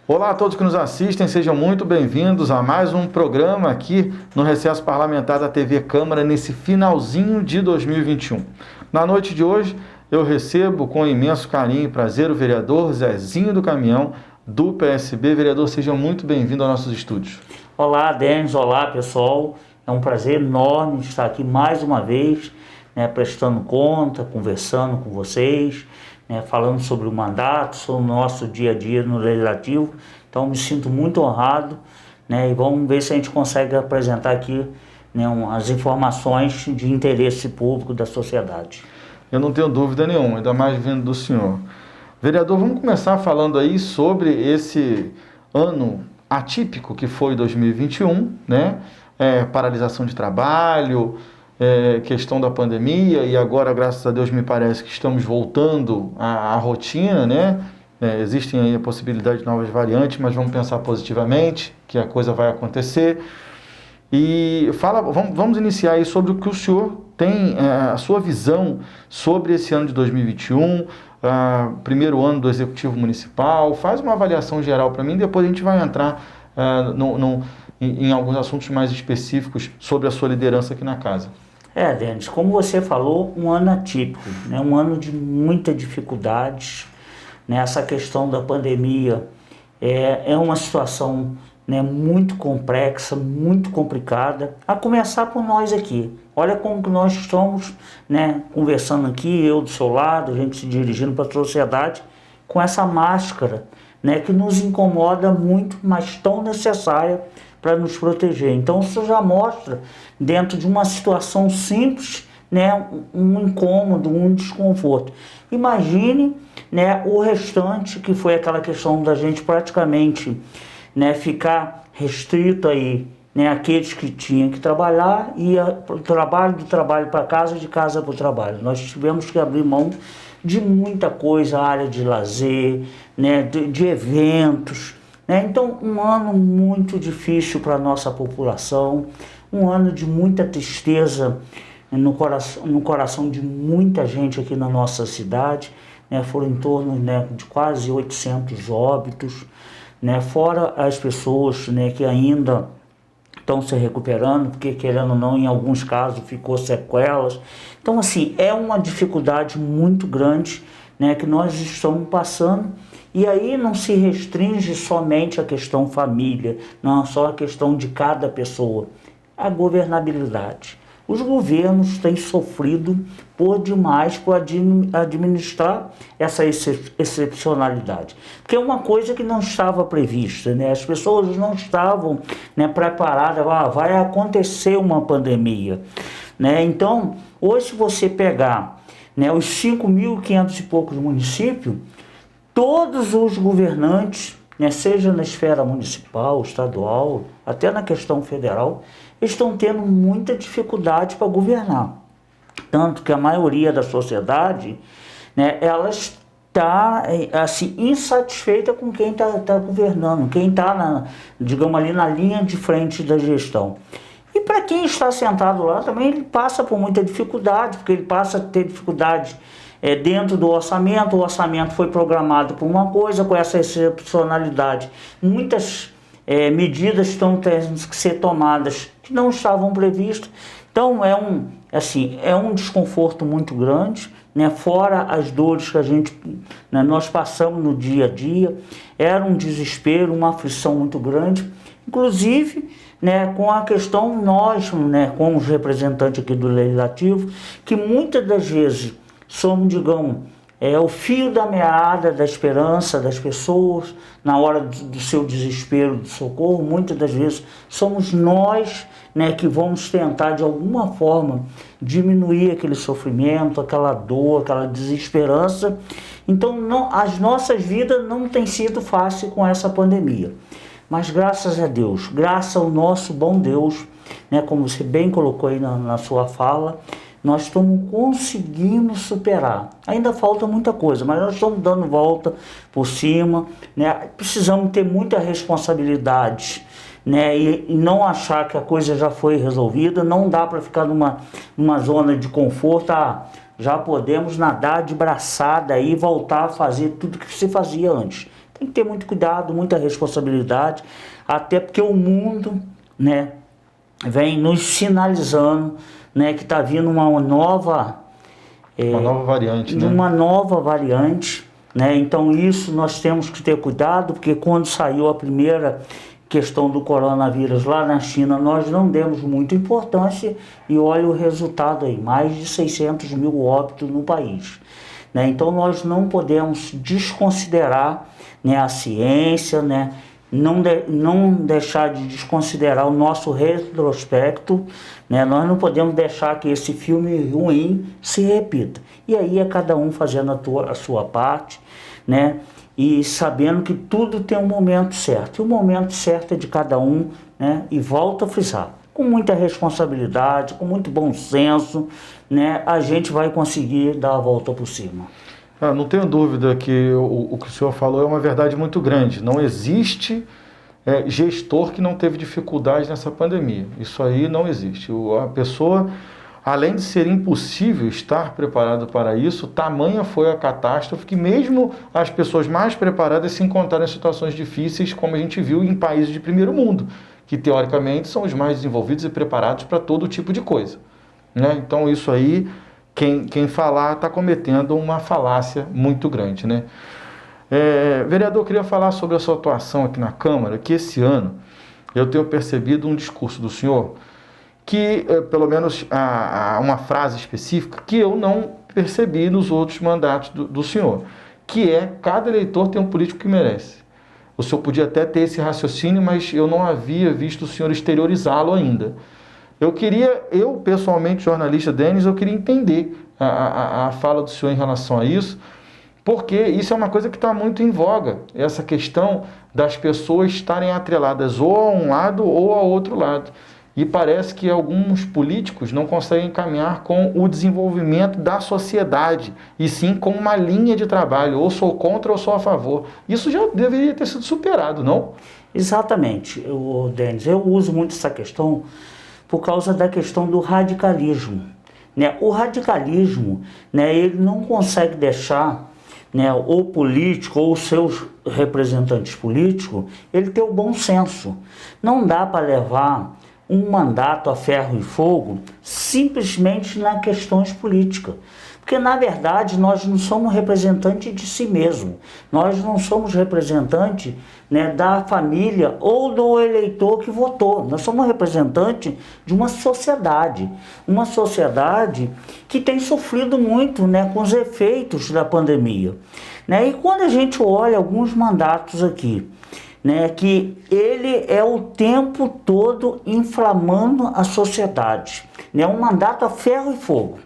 Olá a todos que nos assistem, sejam muito bem-vindos a mais um programa aqui no Recesso Parlamentar da TV Câmara nesse finalzinho de 2021. Na noite de hoje eu recebo com imenso carinho e prazer o vereador Zezinho do Caminhão do PSB. Vereador, seja muito bem-vindo aos nossos estúdios. Olá, Denis, olá pessoal, é um prazer enorme estar aqui mais uma vez, prestando conta, conversando com vocês, falando sobre o mandato, sobre o nosso dia a dia no Legislativo. Então me sinto muito honrado, e vamos ver se a gente consegue apresentar aqui as informações de interesse público da sociedade. Eu não tenho dúvida nenhuma, ainda mais vindo do senhor. Vereador, vamos começar falando aí sobre esse ano atípico que foi 2021, paralisação de trabalho, questão da pandemia, e agora, graças a Deus, me parece que estamos voltando à rotina, existem aí a possibilidade de novas variantes, mas vamos pensar positivamente, que a coisa vai acontecer. E vamos iniciar aí sobre o que o senhor tem, a sua visão sobre esse ano de 2021, primeiro ano do Executivo Municipal. Faz uma avaliação geral para mim, depois a gente vai entrar em alguns assuntos mais específicos sobre a sua liderança aqui na casa. Denis, como você falou, um ano atípico, um ano de muita dificuldade. Essa questão da pandemia é uma situação muito complexa, muito complicada, a começar por nós aqui. Olha como que nós estamos conversando aqui, eu do seu lado, a gente se dirigindo para a sociedade, com essa máscara que nos incomoda muito, mas tão necessária para nos proteger. Então isso já mostra, dentro de uma situação simples, um incômodo, um desconforto. Imagine o restante, que foi aquela questão da gente praticamente ficar restrito aí, aqueles que tinham que trabalhar, ia do trabalho para casa, de casa para o trabalho. Nós tivemos que abrir mão de muita coisa, área de lazer, de eventos, Então, um ano muito difícil para a nossa população, um ano de muita tristeza no coração de muita gente aqui na nossa cidade, foram em torno de quase 800 óbitos, fora as pessoas que ainda estão se recuperando, porque querendo ou não, em alguns casos ficou sequelas. Então assim, é uma dificuldade muito grande que nós estamos passando, e aí não se restringe somente a questão família, não só a questão de cada pessoa, a governabilidade. Os governos têm sofrido por demais por administrar essa excepcionalidade. Porque é uma coisa que não estava prevista, As pessoas não estavam preparadas, vai acontecer uma pandemia, Então, hoje se você pegar os 5.500 e poucos municípios, todos os governantes, seja na esfera municipal, estadual, até na questão federal, estão tendo muita dificuldade para governar. Tanto que a maioria da sociedade, ela está assim, insatisfeita com quem está governando, quem está, digamos ali, na linha de frente da gestão. E para quem está sentado lá também, ele passa por muita dificuldade, porque ele passa a ter dificuldade dentro do orçamento. O orçamento foi programado por uma coisa, com essa excepcionalidade. Muitas medidas estão tendo que ser tomadas que não estavam previstas. Então é um desconforto muito grande, fora as dores que nós passamos no dia a dia. Era um desespero, uma aflição muito grande, inclusive com a questão nós, como os representantes aqui do Legislativo, que muitas das vezes somos, digamos, o fio da meada da esperança das pessoas na hora do seu desespero, do socorro. Muitas das vezes somos nós que vamos tentar de alguma forma diminuir aquele sofrimento, aquela dor, aquela desesperança. Então as nossas vidas não têm sido fáceis com essa pandemia. Mas graças a Deus, graças ao nosso bom Deus, como você bem colocou aí na sua fala, nós estamos conseguindo superar. Ainda falta muita coisa, mas nós estamos dando volta por cima, Precisamos ter muita responsabilidade, e não achar que a coisa já foi resolvida. Não dá para ficar numa zona de conforto. Já podemos nadar de braçada e voltar a fazer tudo que se fazia antes. Tem que ter muito cuidado, muita responsabilidade, até porque o mundo, né, vem nos sinalizando, né, que está vindo uma nova variante, né? Uma nova variante, né? Então isso nós temos que ter cuidado, porque quando saiu a primeira questão do coronavírus lá na China, nós não demos muita importância e olha o resultado aí, mais de 600 mil óbitos no país, né? Então nós não podemos desconsiderar, né, a ciência, né? Não deixar de desconsiderar o nosso retrospecto, né? Nós não podemos deixar que esse filme ruim se repita. E aí é cada um fazendo a sua parte, né? E sabendo que tudo tem um momento certo. E o momento certo é de cada um, né? E volto a frisar, com muita responsabilidade, com muito bom senso, né? A gente vai conseguir dar a volta por cima. Não tenho dúvida que o que o senhor falou é uma verdade muito grande. Não existe gestor que não teve dificuldade nessa pandemia. Isso aí não existe. A pessoa, além de ser impossível estar preparado para isso, tamanha foi a catástrofe que mesmo as pessoas mais preparadas se encontraram em situações difíceis, como a gente viu em países de primeiro mundo, que teoricamente são os mais desenvolvidos e preparados para todo tipo de coisa, né? Então isso aí, quem falar está cometendo uma falácia muito grande, né? Vereador, eu queria falar sobre a sua atuação aqui na Câmara, que esse ano eu tenho percebido um discurso do senhor que, pelo menos uma frase específica, que eu não percebi nos outros mandatos do senhor, que é: cada eleitor tem um político que merece. O senhor podia até ter esse raciocínio, mas eu não havia visto o senhor exteriorizá-lo ainda. Eu pessoalmente, jornalista Denis, eu queria entender a fala do senhor em relação a isso, porque isso é uma coisa que está muito em voga, essa questão das pessoas estarem atreladas ou a um lado ou a outro lado. E parece que alguns políticos não conseguem caminhar com o desenvolvimento da sociedade, e sim com uma linha de trabalho, ou sou contra ou sou a favor. Isso já deveria ter sido superado, não? Exatamente, Denis, eu uso muito essa questão por causa da questão do radicalismo, né? O radicalismo, né, ele não consegue deixar, né, o político ou os seus representantes políticos, ele ter o bom senso. Não dá para levar um mandato a ferro e fogo simplesmente nas questões políticas. Porque, na verdade, nós não somos representantes de si mesmo. Nós não somos representantes, né, da família ou do eleitor que votou. Nós somos representantes de uma sociedade. Uma sociedade que tem sofrido muito, né, com os efeitos da pandemia, né? E quando a gente olha alguns mandatos aqui, né, que ele é o tempo todo inflamando a sociedade, né? Um mandato a ferro e fogo.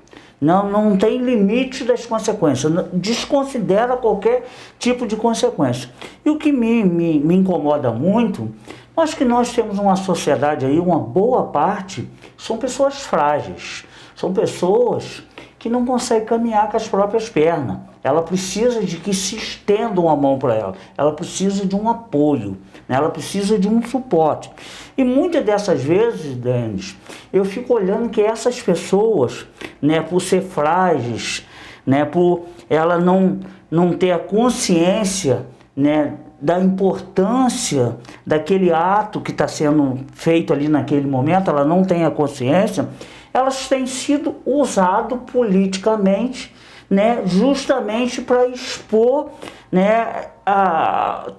Não tem limite das consequências, desconsidera qualquer tipo de consequência. E o que me incomoda muito, acho que nós temos uma sociedade aí, uma boa parte, são pessoas frágeis, são pessoas que não conseguem caminhar com as próprias pernas. Ela precisa de que se estendam a mão para ela, ela precisa de um apoio, né? Ela precisa de um suporte. E muitas dessas vezes, Denis, eu fico olhando que essas pessoas, né, por ser frágeis, né, por ela não ter a consciência, né, da importância daquele ato que está sendo feito ali naquele momento, ela não tem a consciência, elas têm sido usadas politicamente, né, justamente para expor, né,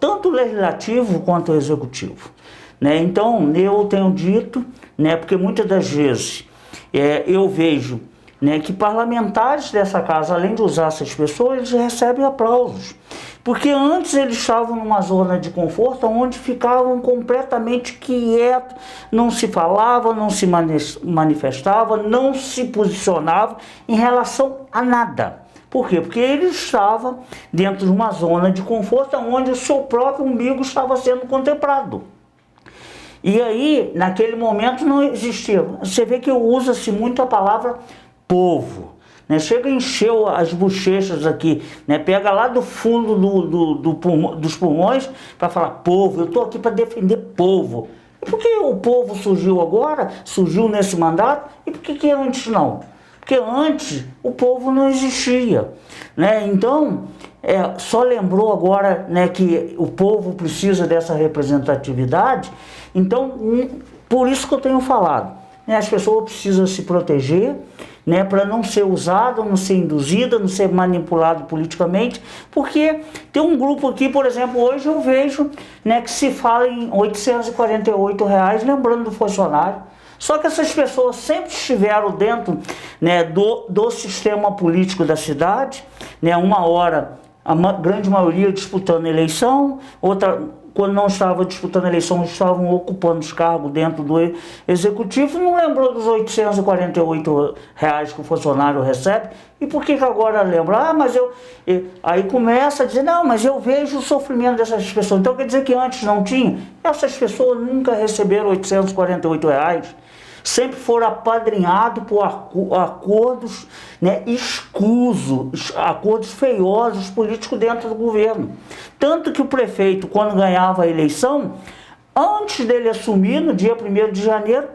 tanto o legislativo quanto o executivo, né? Então eu tenho dito, né, porque muitas das vezes eu vejo, né, que parlamentares dessa casa, além de usar essas pessoas, eles recebem aplausos. Porque antes eles estavam numa zona de conforto onde ficavam completamente quietos, não se falava, não se manifestava, não se posicionava em relação a nada. Por quê? Porque ele estava dentro de uma zona de conforto onde o seu próprio umbigo estava sendo contemplado. E aí, naquele momento, não existia. Você vê que usa-se muito a palavra povo, né? Chega a encher as bochechas aqui, né? Pega lá do fundo dos pulmões para falar povo, eu estou aqui para defender povo. E por que o povo surgiu agora, surgiu nesse mandato, e por que antes não? Porque antes o povo não existia, né? Então, só lembrou agora, né, que o povo precisa dessa representatividade. Então, por isso que eu tenho falado, né, as pessoas precisam se proteger, né, para não ser usado, não ser induzida, não ser manipulado politicamente, porque tem um grupo aqui, por exemplo, hoje eu vejo, né, que se fala em R$ 848, lembrando do funcionário. Só que essas pessoas sempre estiveram dentro, né, do sistema político da cidade, né, uma hora a grande maioria disputando eleição, outra, quando não estava disputando eleição, estavam ocupando os cargos dentro do executivo. Não lembrou dos R$ 848 que o funcionário recebe? E por que agora lembra? Mas aí começa a dizer, não, mas eu vejo o sofrimento dessas pessoas. Então quer dizer que antes não tinha? Essas pessoas nunca receberam R$ 848. Sempre foram apadrinhados por acordos, né, escusos, acordos feiosos políticos dentro do governo. Tanto que o prefeito, quando ganhava a eleição, antes dele assumir, no dia 1º de janeiro,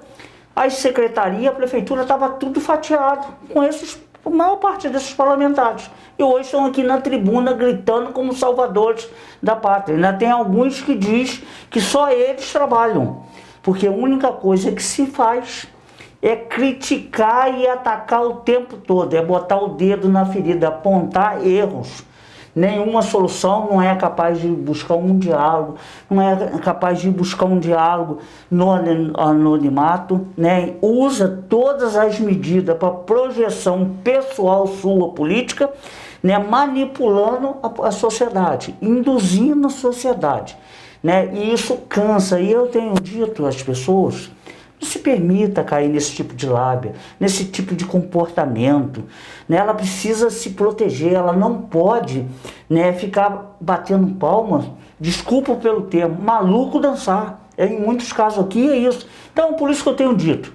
a secretaria, a prefeitura estava tudo fatiado com a maior parte desses parlamentares. E hoje estão aqui na tribuna gritando como salvadores da pátria. Ainda tem alguns que dizem que só eles trabalham. Porque a única coisa que se faz é criticar e atacar o tempo todo, é botar o dedo na ferida, apontar erros. Nenhuma solução, não é capaz de buscar um diálogo, não é capaz de buscar um diálogo no anonimato, né? Usa todas as medidas para projeção pessoal sua política, né? Manipulando a sociedade, induzindo a sociedade. Né? E isso cansa, e eu tenho dito às pessoas, não se permita cair nesse tipo de lábia, nesse tipo de comportamento, né? Ela precisa se proteger, ela não pode, né, ficar batendo palmas, desculpa pelo termo, maluco dançar, em muitos casos aqui é isso. Então por isso que eu tenho dito,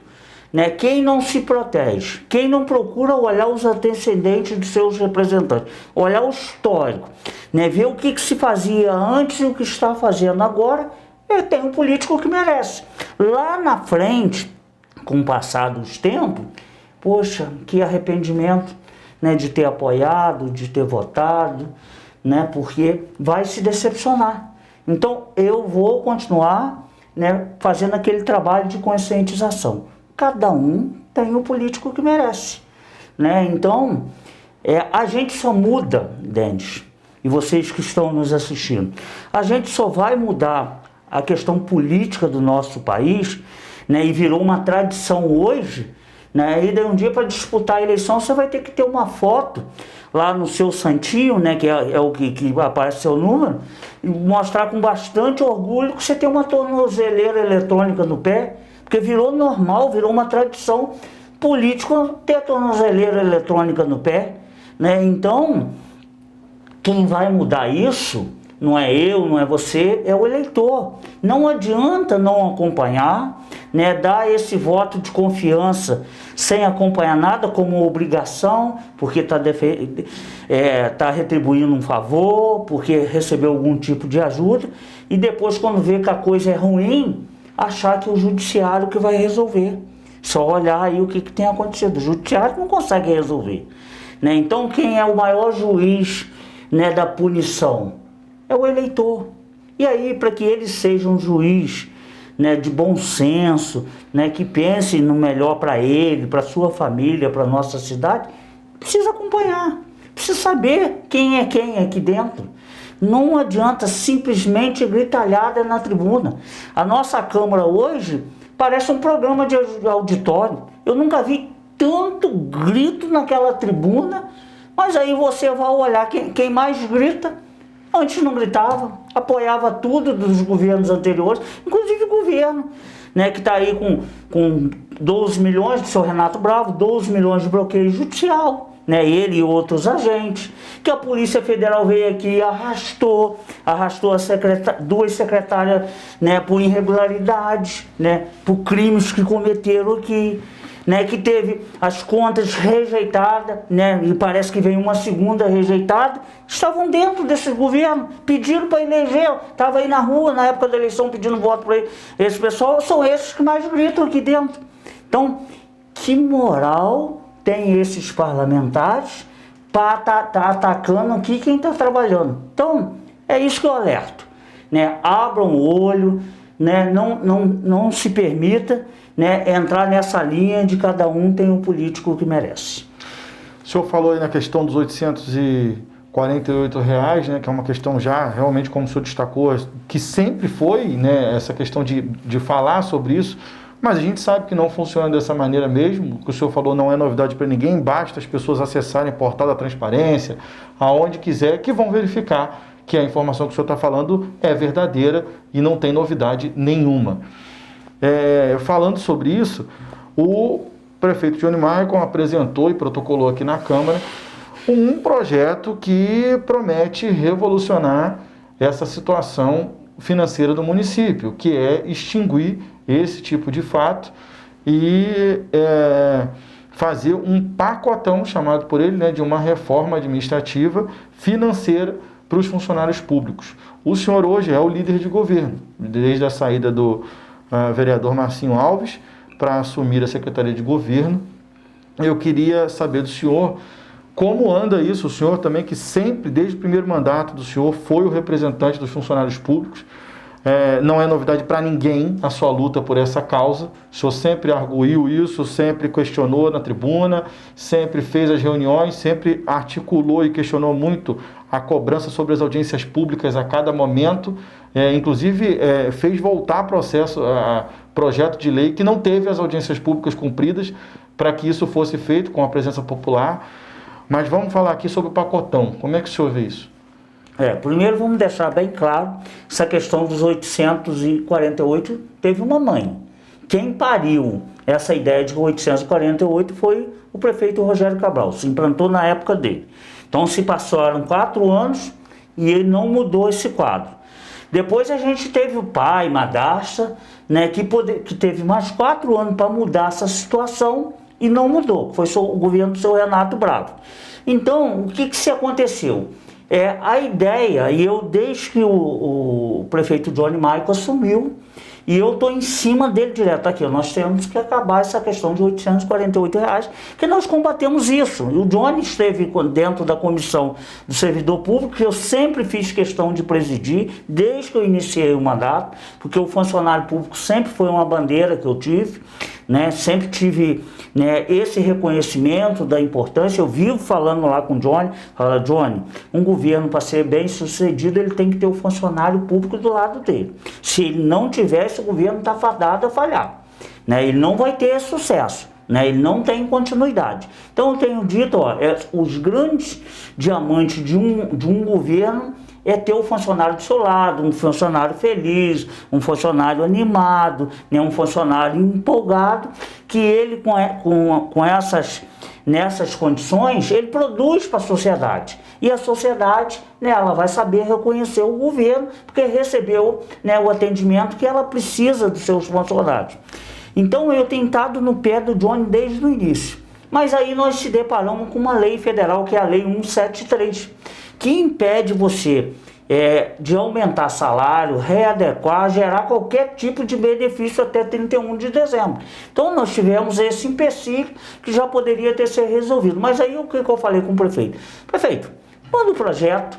né, quem não se protege, quem não procura olhar os antecedentes de seus representantes, olhar o histórico, né, ver o que se fazia antes e o que está fazendo agora, tem um político que merece. Lá na frente, com o passar dos tempos, poxa, que arrependimento, né, de ter apoiado, de ter votado, né, porque vai se decepcionar. Então eu vou continuar, né, fazendo aquele trabalho de conscientização. Cada um tem o político que merece, né? Então, a gente só muda, Denis, e vocês que estão nos assistindo, a gente só vai mudar a questão política do nosso país, né? E virou uma tradição hoje, né? E daí um dia para disputar a eleição você vai ter que ter uma foto lá no seu santinho, né? Que é o que aparece seu número, e mostrar com bastante orgulho que você tem uma tornozeleira eletrônica no pé. Porque virou normal, virou uma tradição política ter a tornozeleira eletrônica no pé, né? Então, quem vai mudar isso não é eu, não é você, é o eleitor. Não adianta não acompanhar, né? Dar esse voto de confiança sem acompanhar nada como obrigação, porque está retribuindo um favor, porque recebeu algum tipo de ajuda, e depois quando vê que a coisa é ruim, achar que é o judiciário que vai resolver. Só olhar aí o que tem acontecido. O judiciário não consegue resolver, né? Então quem é o maior juiz, né, da punição? É o eleitor. E aí, para que ele seja um juiz, né, de bom senso, né, que pense no melhor para ele, para sua família, para nossa cidade, precisa acompanhar, precisa saber quem é quem aqui dentro. Não adianta simplesmente gritalhada na tribuna. A nossa Câmara hoje parece um programa de auditório. Eu nunca vi tanto grito naquela tribuna, mas aí você vai olhar quem mais grita. Antes não gritava, apoiava tudo dos governos anteriores, inclusive o governo, né, que está aí com 12 milhões do seu Renato Bravo, 12 milhões de bloqueio judicial. Né, ele e outros agentes, que a Polícia Federal veio aqui e arrastou duas secretárias, né, por irregularidades, né, por crimes que cometeram aqui, né, que teve as contas rejeitadas, né, e parece que veio uma segunda rejeitada, estavam dentro desse governo, pediram para eleger, estava aí na rua na época da eleição pedindo voto para esse pessoal, são esses que mais gritam aqui dentro. Então, que moral tem esses parlamentares para tá atacando aqui quem está trabalhando. Então, é isso que eu alerto, né? Abram o olho, né? Não se permita, né, entrar nessa linha de cada um tem o político que merece. O senhor falou aí na questão dos R$848, né, que é uma questão já, realmente, como o senhor destacou, que sempre foi, né, essa questão de falar sobre isso, mas a gente sabe que não funciona dessa maneira mesmo. O que o senhor falou não é novidade para ninguém, basta as pessoas acessarem o portal da transparência, aonde quiser, que vão verificar que a informação que o senhor está falando é verdadeira e não tem novidade nenhuma. Falando sobre isso, o prefeito Johnny Michael apresentou e protocolou aqui na Câmara um projeto que promete revolucionar essa situação financeira do município, que é extinguir esse tipo de fato e fazer um pacotão, chamado por ele, né, de uma reforma administrativa financeira para os funcionários públicos. O senhor hoje é o líder de governo, desde a saída do vereador Marcinho Alves para assumir a Secretaria de Governo. Eu queria saber do senhor como anda isso. O senhor também, que sempre, desde o primeiro mandato do senhor, foi o representante dos funcionários públicos. Não é novidade para ninguém a sua luta por essa causa. O senhor sempre arguiu isso, sempre questionou na tribuna, sempre fez as reuniões, sempre articulou e questionou muito a cobrança sobre as audiências públicas a cada momento. Inclusive, fez voltar projeto de lei que não teve as audiências públicas cumpridas para que isso fosse feito com a presença popular. Mas vamos falar aqui sobre o pacotão. Como é que o senhor vê isso? Primeiro vamos deixar bem claro, essa questão dos 848 teve uma mãe. Quem pariu essa ideia de 848 foi o prefeito Rogério Cabral, se implantou na época dele. Então se passaram 4 anos e ele não mudou esse quadro. Depois a gente teve o pai, madrasta, né, que teve mais 4 anos para mudar essa situação e não mudou. Foi o governo do seu Renato Bravo. Então, o que se aconteceu? A ideia, e eu desde que o prefeito Johnny Michael assumiu, e eu estou em cima dele direto aqui, nós temos que acabar essa questão de R$848, que nós combatemos isso. E o Johnny esteve dentro da comissão do servidor público, que eu sempre fiz questão de presidir, desde que eu iniciei o mandato, porque o funcionário público sempre foi uma bandeira que eu tive, né? Sempre tive, né, esse reconhecimento da importância. Eu vivo falando lá com o Johnny, fala, Johnny, um governo para ser bem sucedido, ele tem que ter o funcionário público do lado dele. Se ele não tiver, esse governo está fadado a falhar, né? Ele não vai ter sucesso, né? Ele não tem continuidade. Então eu tenho dito, os grandes diamantes de um governo é ter o funcionário do seu lado, um funcionário feliz, um funcionário animado, né, um funcionário empolgado, que ele nessas condições, ele produz para a sociedade. E a sociedade, né, ela vai saber reconhecer o governo, porque recebeu, né, o atendimento que ela precisa dos seus funcionários. Então eu tenho estado no pé do Johnny desde o início. Mas aí nós se deparamos com uma lei federal, que é a Lei 173, que impede você de aumentar salário, readequar, gerar qualquer tipo de benefício até 31 de dezembro. Então nós tivemos esse empecilho que já poderia ter sido resolvido. Mas aí o que eu falei com o prefeito? Prefeito, manda o projeto,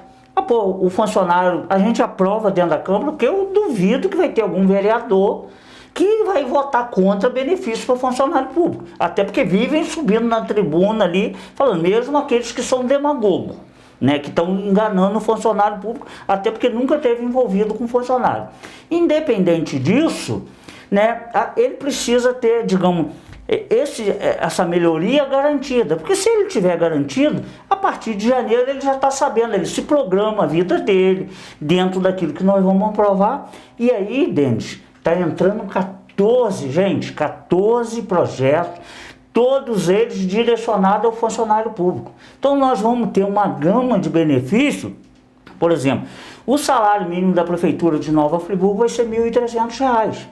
o funcionário, a gente aprova dentro da Câmara, porque eu duvido que vai ter algum vereador que vai votar contra benefício para o funcionário público. Até porque vivem subindo na tribuna ali, falando, mesmo aqueles que são demagogos, né, que estão enganando o funcionário público, até porque nunca esteve envolvido com funcionário. Independente disso, né, ele precisa ter, digamos, essa melhoria garantida, porque se ele tiver garantido, a partir de janeiro ele já está sabendo, ele se programa a vida dele, dentro daquilo que nós vamos aprovar. E aí, Denis, está entrando 14 projetos, todos eles direcionados ao funcionário público. Então nós vamos ter uma gama de benefícios. Por exemplo, o salário mínimo da Prefeitura de Nova Friburgo vai ser R$ 1.300.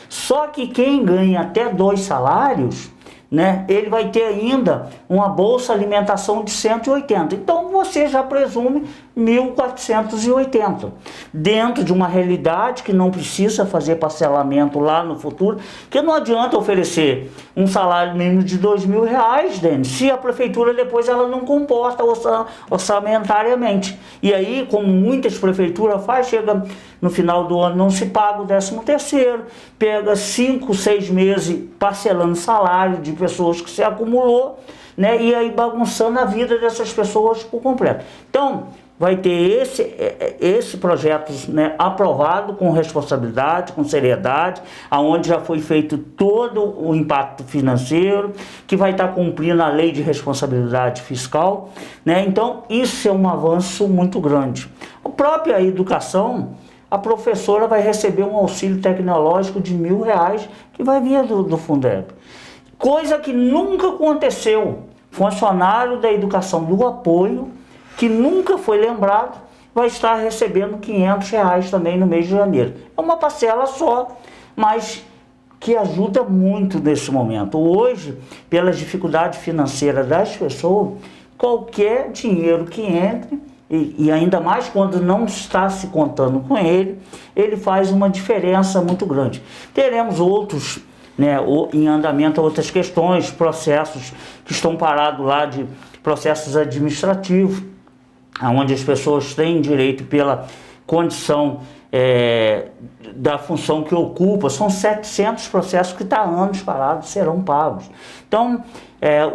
Só que quem ganha até 2 salários, né, ele vai ter ainda uma bolsa alimentação de 180. Então você já presume 1.480, dentro de uma realidade que não precisa fazer parcelamento lá no futuro, porque não adianta oferecer um salário mínimo de R$ 2.000, Denis, se a prefeitura depois ela não comporta orçamentariamente. E aí, como muitas prefeituras faz, chega no final do ano, não se paga o 13º, pega 5, 6 meses parcelando salário de pessoas que se acumulou, né, e aí bagunçando a vida dessas pessoas por completo. Então, vai ter esse projeto, né, aprovado com responsabilidade, com seriedade, aonde já foi feito todo o impacto financeiro, que vai estar cumprindo a lei de responsabilidade fiscal, né? Então, isso é um avanço muito grande. A própria educação, a professora vai receber um auxílio tecnológico de R$ 1.000, que vai vir do Fundeb. Coisa que nunca aconteceu. Funcionário da educação do apoio, que nunca foi lembrado, vai estar recebendo R$ 500 também no mês de janeiro. É uma parcela só, mas que ajuda muito nesse momento. Hoje, pela dificuldade financeira das pessoas, qualquer dinheiro que entre, e ainda mais quando não está se contando com ele faz uma diferença muito grande. Teremos outros, né, em andamento, outras questões, processos que estão parados lá, de processos administrativos, onde as pessoas têm direito pela condição da função que ocupa. São 700 processos que estão há anos parados, serão pagos. Então,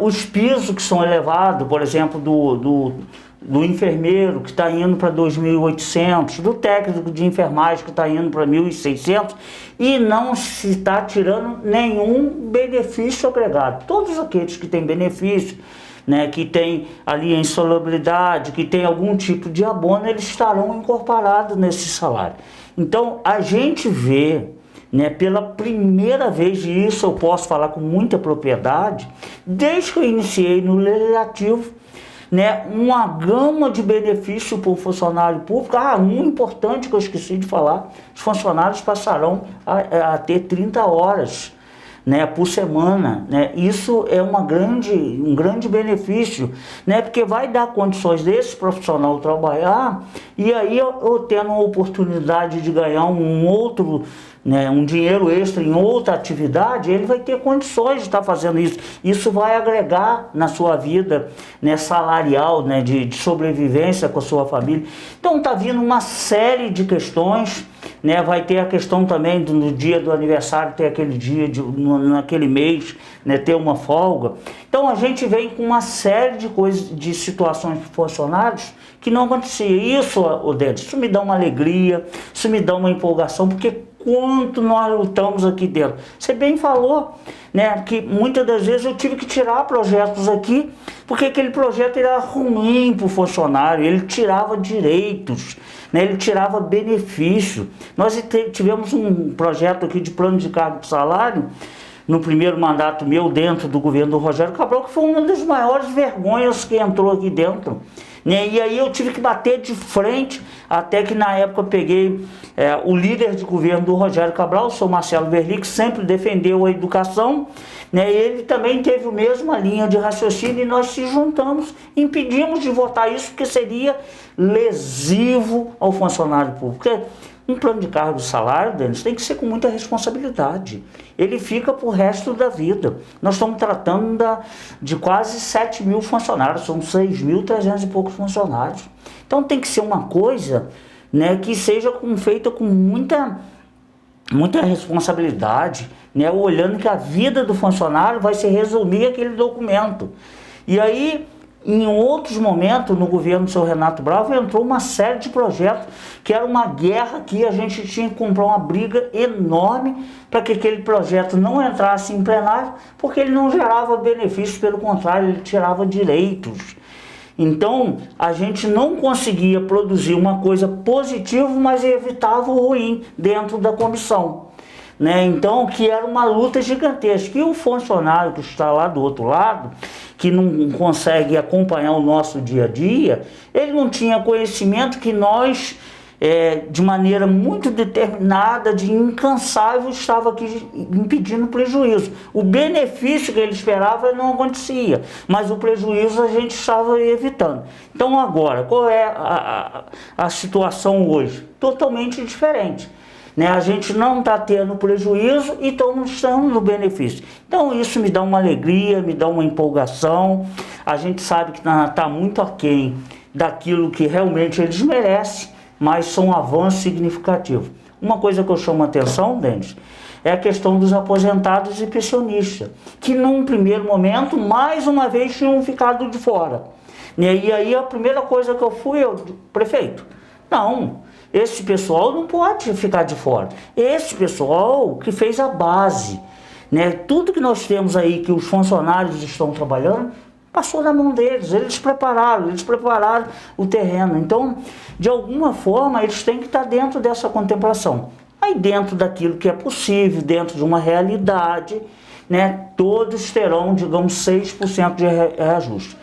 os pisos que são elevados, por exemplo, do enfermeiro, que está indo para 2.800, do técnico de enfermagem, que está indo para 1.600, e não se está tirando nenhum benefício agregado. Todos aqueles que têm benefício, né, que tem ali a insalubridade, que tem algum tipo de abono, eles estarão incorporados nesse salário. Então, a gente vê, né, pela primeira vez, e isso eu posso falar com muita propriedade, desde que eu iniciei no Legislativo, né, uma gama de benefícios para o funcionário público. Um importante que eu esqueci de falar: os funcionários passarão a ter 30 horas, né, por semana, né? Isso é um grande benefício, né, porque vai dar condições desse profissional trabalhar, e aí eu tendo a oportunidade de ganhar um outro, né, um dinheiro extra em outra atividade, ele vai ter condições de estar fazendo isso. Isso vai agregar na sua vida, né, salarial, né, de sobrevivência com a sua família. Então está vindo uma série de questões, né? Vai ter a questão também no dia do aniversário, ter aquele dia, naquele mês, né, ter uma folga. Então a gente vem com uma série de coisas, de situações de funcionários que não acontecia. Isso, Odete, isso me dá uma alegria, isso me dá uma empolgação, porque quanto nós lutamos aqui dentro. Você bem falou, né, que muitas das vezes eu tive que tirar projetos aqui, porque aquele projeto era ruim para o funcionário, ele tirava direitos, né, ele tirava benefício. Nós tivemos um projeto aqui de plano de cargo de salário, no primeiro mandato meu, dentro do governo do Rogério Cabral, que foi uma das maiores vergonhas que entrou aqui dentro, né? E aí eu tive que bater de frente, até que na época eu peguei o líder de governo do Rogério Cabral, o senhor Marcelo Verli, que sempre defendeu a educação, né? Ele também teve a mesma linha de raciocínio, e nós se juntamos, impedimos de votar isso, porque seria lesivo ao funcionário público. Porque um plano de cargo de salário, Denis, tem que ser com muita responsabilidade. Ele fica para o resto da vida. Nós estamos tratando de quase 7.000 funcionários, são 6.300 e poucos funcionários. Então tem que ser uma coisa, né, que seja feita com muita responsabilidade, né, olhando que a vida do funcionário vai se resumir aquele documento. E aí, em outros momentos, no governo do senhor Renato Bravo, entrou uma série de projetos que era uma guerra que a gente tinha que comprar uma briga enorme para que aquele projeto não entrasse em plenário, porque ele não gerava benefícios, pelo contrário, ele tirava direitos. Então, a gente não conseguia produzir uma coisa positiva, mas evitava o ruim dentro da comissão, né? Então, que era uma luta gigantesca. E o funcionário que está lá do outro lado, que não consegue acompanhar o nosso dia a dia, ele não tinha conhecimento que nós de maneira muito determinada, de incansável, estava aqui impedindo prejuízo. O benefício que ele esperava não acontecia, mas o prejuízo a gente estava evitando. Então agora, qual é a situação hoje? Totalmente diferente. A gente não está tendo prejuízo e estamos no benefício. Então isso me dá uma alegria, me dá uma empolgação. A gente sabe que está muito aquém daquilo que realmente eles merecem, mas são avanços significativos. Uma coisa que eu chamo a atenção, Denis, é a questão dos aposentados e pensionistas, que num primeiro momento, mais uma vez, tinham ficado de fora. E aí a primeira coisa que eu fui, prefeito, não, esse pessoal não pode ficar de fora. Esse pessoal que fez a base, tudo que nós temos aí, que os funcionários estão trabalhando, passou na mão deles, eles prepararam o terreno. Então, de alguma forma, eles têm que estar dentro dessa contemplação. Aí dentro daquilo que é possível, dentro de uma realidade, todos terão, digamos, 6% de reajuste.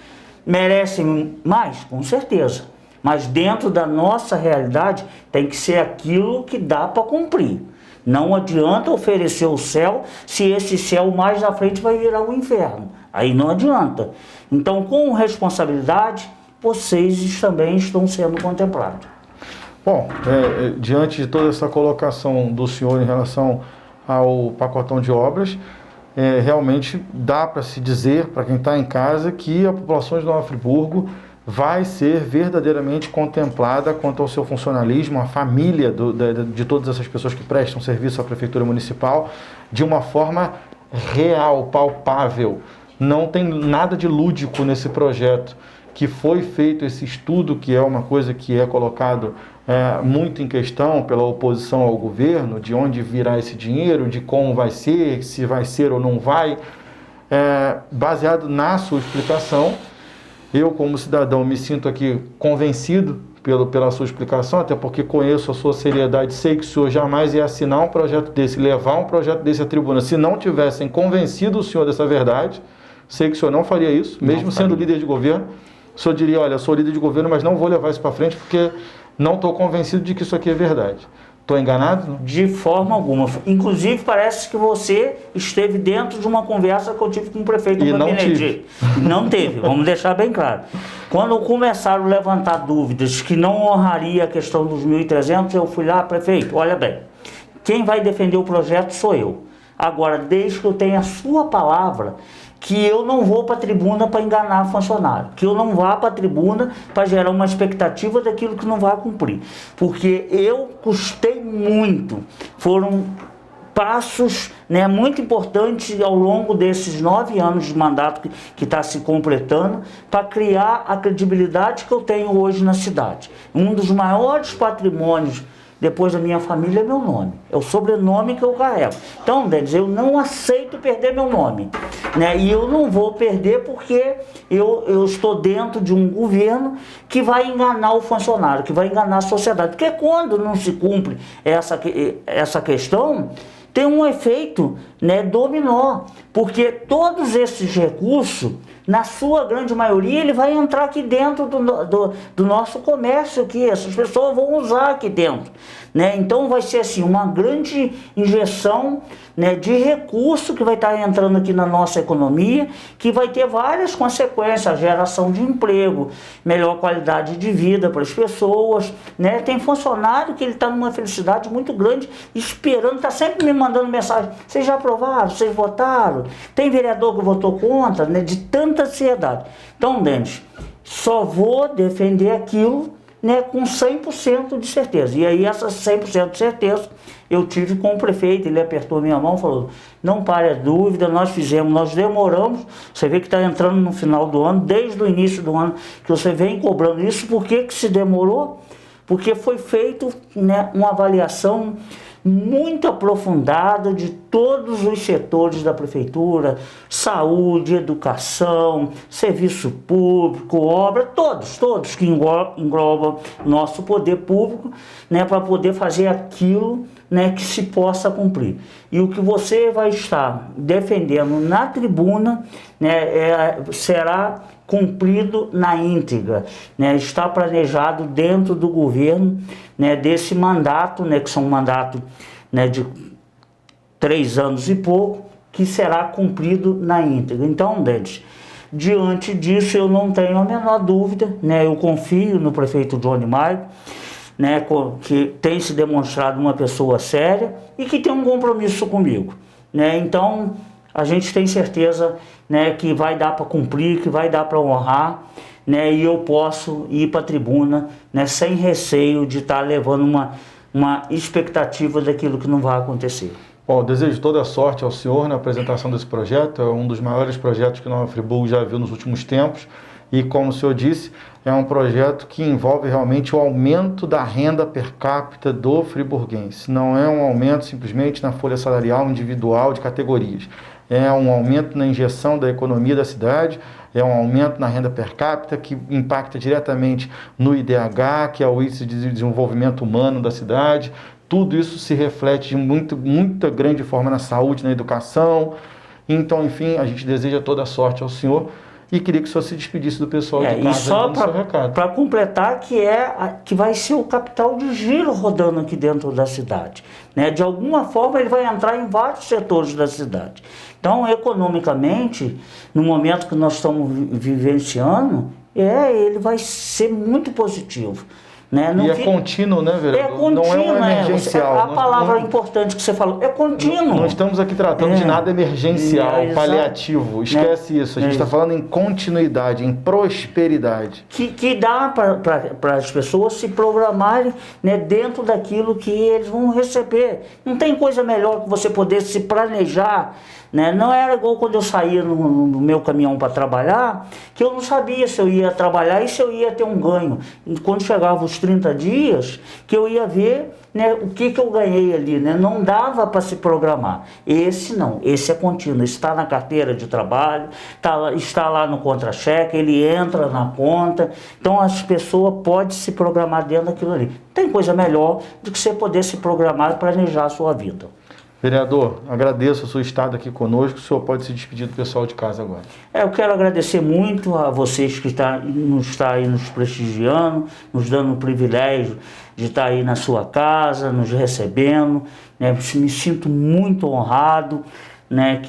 Merecem mais? Com certeza. Mas dentro da nossa realidade, tem que ser aquilo que dá para cumprir. Não adianta oferecer o céu, se esse céu mais na frente vai virar um inferno. Aí não adianta. Então, com responsabilidade, vocês também estão sendo contemplados. Bom, diante de toda essa colocação do senhor em relação ao pacotão de obras, realmente dá para se dizer, para quem está em casa, que a população de Nova Friburgo vai ser verdadeiramente contemplada quanto ao seu funcionalismo, a família de todas essas pessoas que prestam serviço à Prefeitura Municipal, de uma forma real, palpável. Não tem nada de lúdico nesse projeto, que foi feito esse estudo, que é uma coisa que é colocado muito em questão pela oposição ao governo, de onde virá esse dinheiro, de como vai ser, se vai ser ou não vai, baseado na sua explicação. Eu, como cidadão, me sinto aqui convencido pela sua explicação, até porque conheço a sua seriedade, sei que o senhor jamais ia assinar um projeto desse, levar um projeto desse à tribuna, se não tivessem convencido o senhor dessa verdade. Sei que o senhor não faria isso, mesmo sendo líder de governo. O senhor diria, olha, eu sou líder de governo, mas não vou levar isso para frente porque não estou convencido de que isso aqui é verdade. Estou enganado? De forma alguma. Inclusive, parece que você esteve dentro de uma conversa que eu tive com o prefeito do gabinete. Não teve, vamos deixar bem claro. Quando começaram a levantar dúvidas que não honraria a questão dos 1.300, eu fui lá, prefeito, olha bem, quem vai defender o projeto sou eu. Agora, desde que eu tenha a sua palavra, que eu não vou para a tribuna para enganar funcionário, que eu não vá para a tribuna para gerar uma expectativa daquilo que não vai cumprir. Porque eu custei muito, foram passos muito importantes ao longo desses 9 anos de mandato que está se completando, para criar a credibilidade que eu tenho hoje na cidade. Um dos maiores patrimônios depois da minha família é meu nome, é o sobrenome que eu carrego. Então, Denis, eu não aceito perder meu nome, e eu não vou perder porque eu estou dentro de um governo que vai enganar o funcionário, que vai enganar a sociedade. Porque quando não se cumpre essa questão, tem um efeito dominó, porque todos esses recursos, na sua grande maioria, ele vai entrar aqui dentro do nosso comércio, aqui, essas pessoas vão usar aqui dentro. Então vai ser assim, uma grande injeção de recurso que vai estar entrando aqui na nossa economia, que vai ter várias consequências, a geração de emprego, melhor qualidade de vida para as pessoas. Tem funcionário que ele está numa felicidade muito grande, esperando, está sempre me mandando mensagem, vocês já aprovaram, vocês votaram? Tem vereador que votou contra, de tanta ansiedade. Então, Denis, só vou defender aquilo com 100% de certeza. E aí, essa 100% de certeza, eu tive com o prefeito, ele apertou minha mão e falou, não pare a dúvida, nós demoramos, você vê que está entrando no final do ano, desde o início do ano, que você vem cobrando isso. Por que se demorou? Porque foi feito uma avaliação muito aprofundada de todos os setores da prefeitura, saúde, educação, serviço público, obra, todos que englobam nosso poder público, para poder fazer aquilo que se possa cumprir. E o que você vai estar defendendo na tribuna será cumprido na íntegra, né? Está planejado dentro do governo, né, desse mandato, né, que são um mandato, né, de 3 anos e pouco, que será cumprido na íntegra. Então, Denis, diante disso eu não tenho a menor dúvida, né? Eu confio no prefeito Johnny Maio, né, que tem se demonstrado uma pessoa séria e que tem um compromisso comigo, né? Então a gente tem certeza, né, que vai dar para cumprir, que vai dar para honrar, né, e eu posso ir para a tribuna, né, sem receio de estar levando uma expectativa daquilo que não vai acontecer. Bom, eu desejo toda a sorte ao senhor na apresentação desse projeto. É um dos maiores projetos que Nova Friburgo já viu nos últimos tempos. E, como o senhor disse, é um projeto que envolve realmente o aumento da renda per capita do friburguense. Não é um aumento simplesmente na folha salarial individual de categorias. É um aumento na injeção da economia da cidade, é um aumento na renda per capita que impacta diretamente no IDH, que é o Índice de Desenvolvimento Humano da cidade. Tudo isso se reflete de muita grande forma na saúde, na educação. Então, enfim, a gente deseja toda a sorte ao senhor e queria que o senhor se despedisse do pessoal de casa. E só para completar, que vai ser o capital de giro rodando aqui dentro da cidade, né? De alguma forma ele vai entrar em vários setores da cidade. Então, economicamente, no momento que nós estamos vivenciando, ele vai ser muito positivo. Né? E é contínuo, né, vereador? É contínuo, não é um emergencial. A palavra importante que você falou, é contínuo. Não estamos aqui tratando de nada emergencial, paliativo. Esquece isso. A gente está falando em continuidade, em prosperidade. Que dá para as pessoas se programarem, né, dentro daquilo que eles vão receber. Não tem coisa melhor que você poder se planejar, né? Não era igual quando eu saía no meu caminhão para trabalhar, que eu não sabia se eu ia trabalhar e se eu ia ter um ganho. E quando chegava os 30 dias, que eu ia ver, né, o que eu ganhei ali, né? Não dava para se programar. Esse não, esse é contínuo, está na carteira de trabalho, está lá no contra-cheque, ele entra na conta, então as pessoas podem se programar dentro daquilo ali. Tem coisa melhor do que você poder se programar e planejar a sua vida. Vereador, agradeço a sua estada aqui conosco. O senhor pode se despedir do pessoal de casa agora. Eu quero agradecer muito a vocês que estão aí nos prestigiando, nos dando o privilégio de estar aí na sua casa, nos recebendo, né? Me sinto muito honrado, né,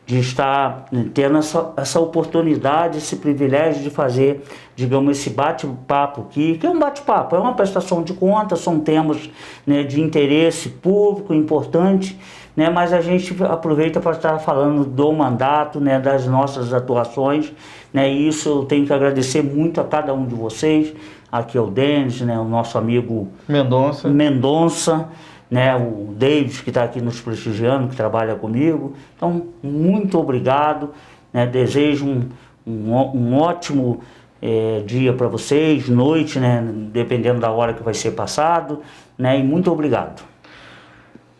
de estar tendo essa oportunidade, esse privilégio de fazer, digamos, esse bate-papo aqui, que é um bate-papo, é uma prestação de contas, são temas, né, de interesse público importante, né, mas a gente aproveita para estar falando do mandato, né, das nossas atuações, né, e isso eu tenho que agradecer muito a cada um de vocês. Aqui é o Denis, né, o nosso amigo Mendonça, né, o David, que está aqui nos prestigiando, que trabalha comigo. Então, muito obrigado, né, desejo um ótimo dia para vocês, noite, né, dependendo da hora que vai ser passado, né, e muito obrigado.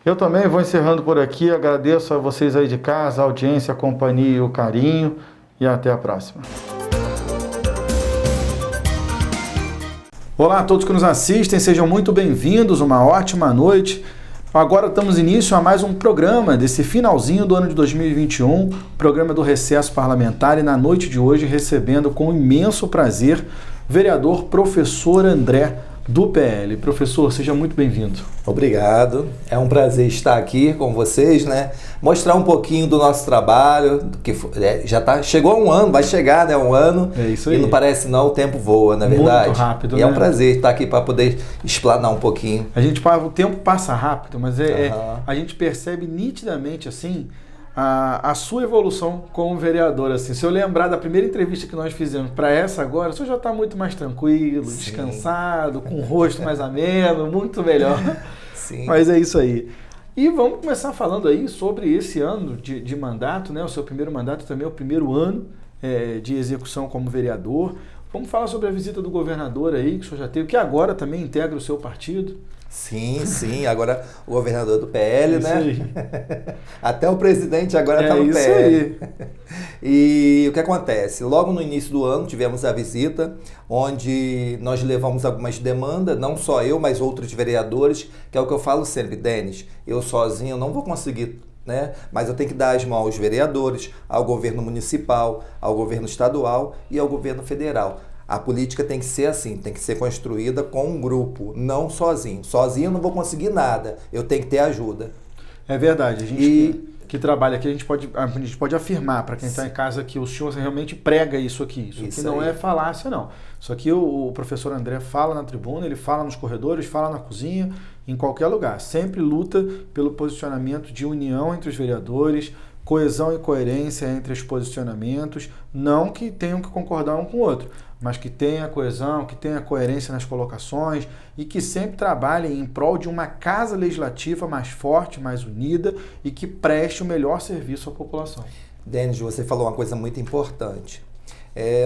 Eu também vou encerrando por aqui, agradeço a vocês aí de casa, a audiência, a companhia e o carinho, e até a próxima. Olá a todos que nos assistem, sejam muito bem-vindos, uma ótima noite. Agora damos início a mais um programa desse finalzinho do ano de 2021, programa do Recesso Parlamentar, e na noite de hoje recebendo com imenso prazer o vereador professor André, do PL. Professor, seja muito bem-vindo. Obrigado, é um prazer estar aqui com vocês, né? Mostrar um pouquinho do nosso trabalho, que chegou a um ano, vai chegar, né, um ano. É isso aí. E não parece não, o tempo voa, na verdade. Muito rápido, e né? É um prazer estar aqui para poder explanar um pouquinho. O tempo passa rápido, mas a gente percebe nitidamente, assim, a sua evolução como vereador, assim. Se eu lembrar da primeira entrevista que nós fizemos para essa agora, o senhor já está muito mais tranquilo, sim, descansado, com o rosto mais ameno, muito melhor. Sim. Mas é isso aí. E vamos começar falando aí sobre esse ano de mandato, né? O seu primeiro mandato também é o primeiro ano de execução como vereador. Vamos falar sobre a visita do governador aí, que o senhor já teve, que agora também integra o seu partido. Sim, agora o governador do PL, isso né? Aí. Até o presidente agora está no PL. Aí. E o que acontece? Logo no início do ano tivemos a visita, onde nós levamos algumas demandas, não só eu, mas outros vereadores, que é o que eu falo sempre, Denis, eu sozinho não vou conseguir né? Mas eu tenho que dar as mãos aos vereadores, ao governo municipal, ao governo estadual e ao governo federal. A política tem que ser assim, tem que ser construída com um grupo, não sozinho. Sozinho eu não vou conseguir nada, eu tenho que ter ajuda. É verdade, a gente que trabalha aqui, a gente pode afirmar para quem está em casa que o senhor realmente prega isso aqui. Isso aqui não é falácia, não. Isso aqui o professor André fala na tribuna, ele fala nos corredores, fala na cozinha, em qualquer lugar. Sempre luta pelo posicionamento de união entre os vereadores, coesão e coerência entre os posicionamentos, não que tenham que concordar um com o outro, mas que tenha coesão, que tenha coerência nas colocações e que sempre trabalhem em prol de uma casa legislativa mais forte, mais unida e que preste o melhor serviço à população. Denis, você falou uma coisa muito importante.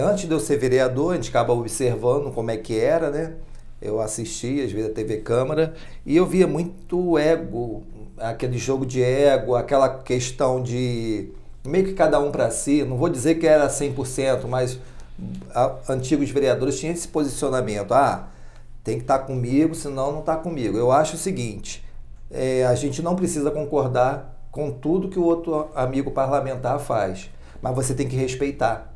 Antes de eu ser vereador, a gente acaba observando como é que era, né? Eu assistia, às vezes, a TV Câmara, e eu via muito ego, aquele jogo de ego, aquela questão de meio que cada um para si. Não vou dizer que era 100%, mas antigos vereadores tinham esse posicionamento. Tem que estar comigo, senão não está comigo. Eu acho o seguinte, a gente não precisa concordar com tudo que o outro amigo parlamentar faz, mas você tem que respeitar.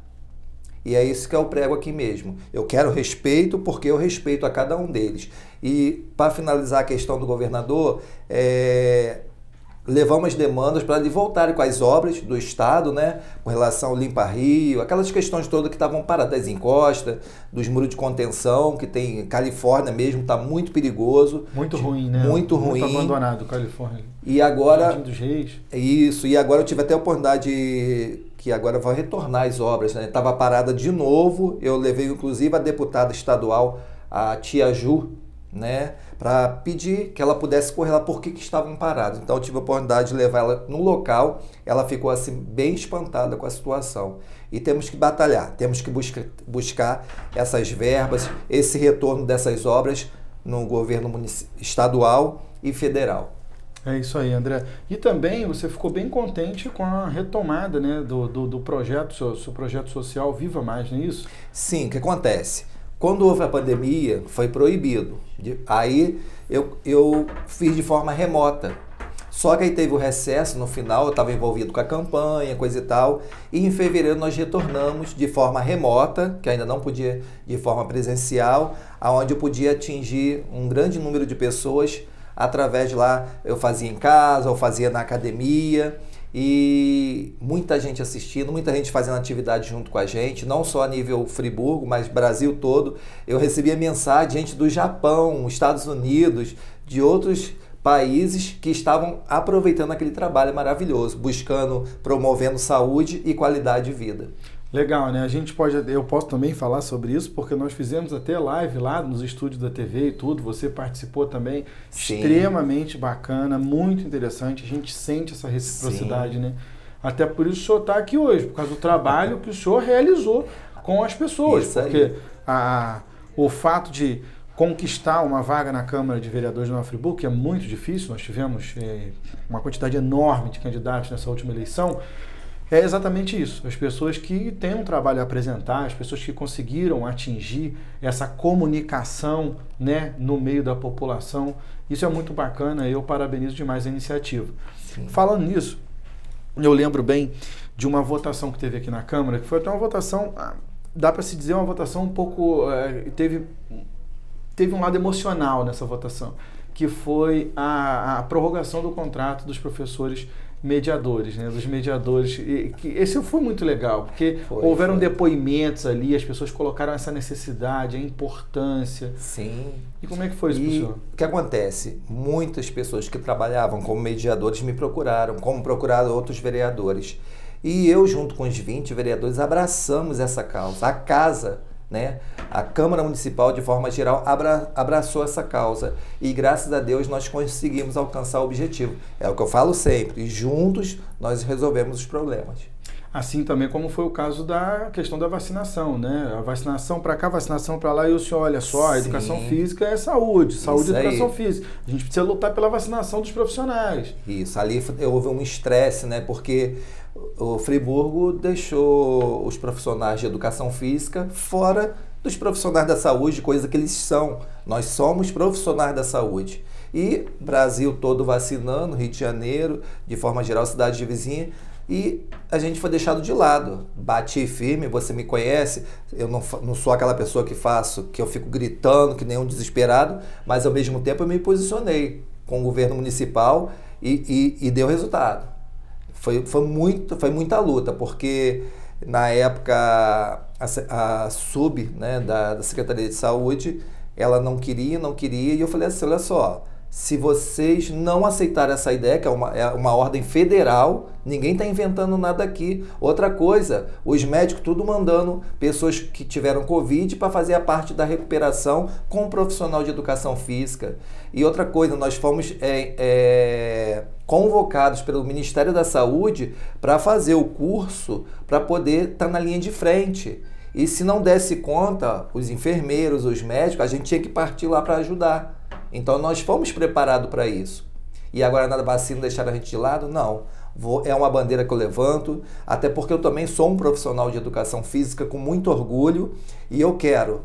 E é isso que eu prego aqui mesmo. Eu quero respeito porque eu respeito a cada um deles. E para finalizar a questão do governador, levamos demandas para ele voltarem com as obras do Estado, né? Com relação ao Limpa Rio, aquelas questões todas que estavam paradas, das encostas, dos muros de contenção, que tem Califórnia mesmo, está muito perigoso. Muito ruim, né? Muito ruim. Muito abandonado, Califórnia. E agora... Jardim dos Reis. Isso, e agora eu tive até a oportunidade que agora vai retornar as obras, né? Estava parada de novo, eu levei inclusive a deputada estadual, a tia Ju, né? Para pedir que ela pudesse correr lá porque que estavam parados. Então eu tive a oportunidade de levar ela no local, ela ficou assim bem espantada com a situação. E temos que batalhar, temos que buscar essas verbas, esse retorno dessas obras no governo estadual e federal. É isso aí, André. E também você ficou bem contente com a retomada, né, do projeto, seu projeto social Viva Mais, não é isso? Sim, o que acontece? Quando houve a pandemia, foi proibido. Aí eu fiz de forma remota. Só que aí teve o recesso no final, eu estava envolvido com a campanha, coisa e tal. E em fevereiro nós retornamos de forma remota, que ainda não podia de forma presencial, aonde eu podia atingir um grande número de pessoas através de lá, eu fazia em casa, eu fazia na academia e muita gente assistindo, muita gente fazendo atividade junto com a gente, não só a nível Friburgo, mas Brasil todo. Eu recebia mensagem de gente do Japão, Estados Unidos, de outros países que estavam aproveitando aquele trabalho maravilhoso, promovendo saúde e qualidade de vida. Legal, né? Eu posso também falar sobre isso, porque nós fizemos até live lá nos estúdios da TV e tudo, você participou também. Sim. Extremamente bacana, muito interessante, a gente sente essa reciprocidade, sim, né? Até por isso o senhor está aqui hoje, por causa do trabalho que o senhor realizou com as pessoas, isso porque o fato de conquistar uma vaga na Câmara de Vereadores de Nova Friburgo, que é muito difícil, nós tivemos uma quantidade enorme de candidatos nessa última eleição. É exatamente isso, as pessoas que têm um trabalho a apresentar, as pessoas que conseguiram atingir essa comunicação, né, no meio da população, isso é muito bacana, eu parabenizo demais a iniciativa. Sim. Falando nisso, eu lembro bem de uma votação que teve aqui na Câmara, que foi até uma votação, dá para se dizer uma votação um pouco, teve um lado emocional nessa votação, que foi a prorrogação do contrato dos professores mediadores, né, dos mediadores, esse foi muito legal, porque houveram depoimentos ali, as pessoas colocaram essa necessidade, a importância. Sim. E como é que foi isso, professor? O que acontece? Muitas pessoas que trabalhavam como mediadores me procuraram, como procuraram outros vereadores. E eu, junto com os 20 vereadores, abraçamos essa causa. A casa, né? A Câmara Municipal, de forma geral, abraçou essa causa e, graças a Deus, nós conseguimos alcançar o objetivo. É o que eu falo sempre, e juntos nós resolvemos os problemas. Assim também como foi o caso da questão da vacinação, né? A vacinação para cá, vacinação para lá, e o senhor, olha só, a educação física é saúde, saúde e educação física. A gente precisa lutar pela vacinação dos profissionais. Isso, ali houve um estresse, né? Porque o Friburgo deixou os profissionais de educação física fora dos profissionais da saúde, coisa que eles são. Nós somos profissionais da saúde. E Brasil todo vacinando, Rio de Janeiro, de forma geral, cidade de vizinha, e a gente foi deixado de lado. Bati firme, você me conhece, eu não sou aquela pessoa que eu fico gritando que nem um desesperado, mas ao mesmo tempo eu me posicionei com o governo municipal e deu resultado. Foi muita luta, porque na época a sub, né, da Secretaria de Saúde, ela não queria, e eu falei assim, olha só, se vocês não aceitarem essa ideia, que é uma ordem federal, ninguém está inventando nada aqui. Outra coisa, os médicos tudo mandando pessoas que tiveram Covid para fazer a parte da recuperação com um profissional de educação física. E outra coisa, nós fomos convocados pelo Ministério da Saúde para fazer o curso para poder estar na linha de frente. E se não desse conta, os enfermeiros, os médicos, a gente tinha que partir lá para ajudar. Então nós fomos preparados para isso. E agora na vacina deixaram a gente de lado? Não. É uma bandeira que eu levanto, até porque eu também sou um profissional de educação física com muito orgulho e eu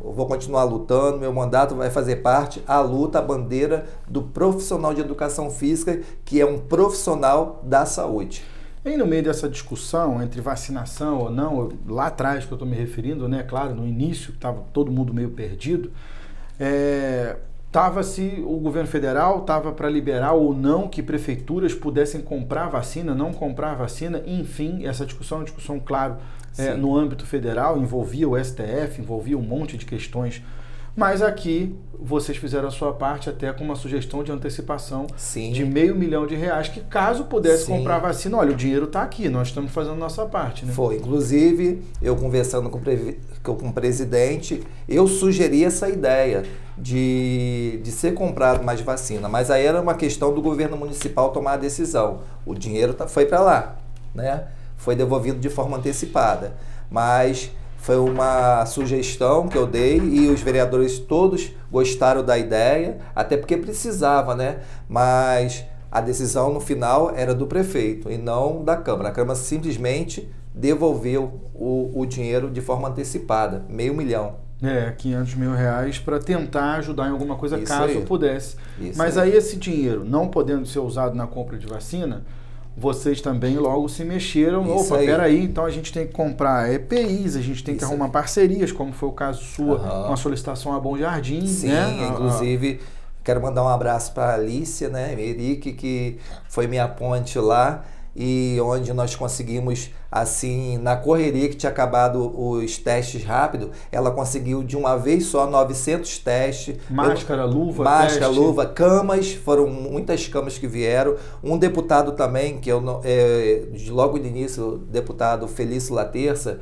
vou continuar lutando, meu mandato vai fazer parte, a luta, a bandeira do profissional de educação física, que é um profissional da saúde. E no meio dessa discussão entre vacinação ou não, lá atrás que eu estou me referindo, né, claro, no início estava todo mundo meio perdido, o governo federal estava para liberar ou não que prefeituras pudessem comprar vacina, não comprar vacina, enfim, essa discussão é uma discussão, claro, no âmbito federal, envolvia o STF, envolvia um monte de questões, mas aqui vocês fizeram a sua parte até com uma sugestão de antecipação de R$500 mil, que caso pudesse comprar vacina, olha, o dinheiro está aqui, nós estamos fazendo a nossa parte. Né? Foi, inclusive, eu conversando com o presidente, eu sugeri essa ideia de ser comprado mais vacina, mas aí era uma questão do governo municipal tomar a decisão. O dinheiro foi para lá, né? Foi devolvido de forma antecipada, mas foi uma sugestão que eu dei e os vereadores todos gostaram da ideia, até porque precisava, né? Mas a decisão no final era do prefeito e não da Câmara. A Câmara simplesmente devolveu o dinheiro de forma antecipada, R$500 mil. R$500 mil para tentar ajudar em alguma coisa, Isso caso aí. pudesse. Isso Mas aí esse dinheiro, não podendo ser usado na compra de vacina, vocês também logo se mexeram. Isso Opa, aí. peraí, então a gente tem que comprar EPIs, a gente tem que arrumar parcerias, como foi o caso sua, com a solicitação a Bom Jardim. Sim, né? Inclusive, quero mandar um abraço para a Alicia, né, Eric, que foi minha ponte lá, e onde nós conseguimos, assim, na correria que tinha acabado os testes rápidos, ela conseguiu de uma vez só 900 testes. Máscara, luva, camas, foram muitas camas que vieram. Um deputado também, que logo no início, o deputado Felício Laterça,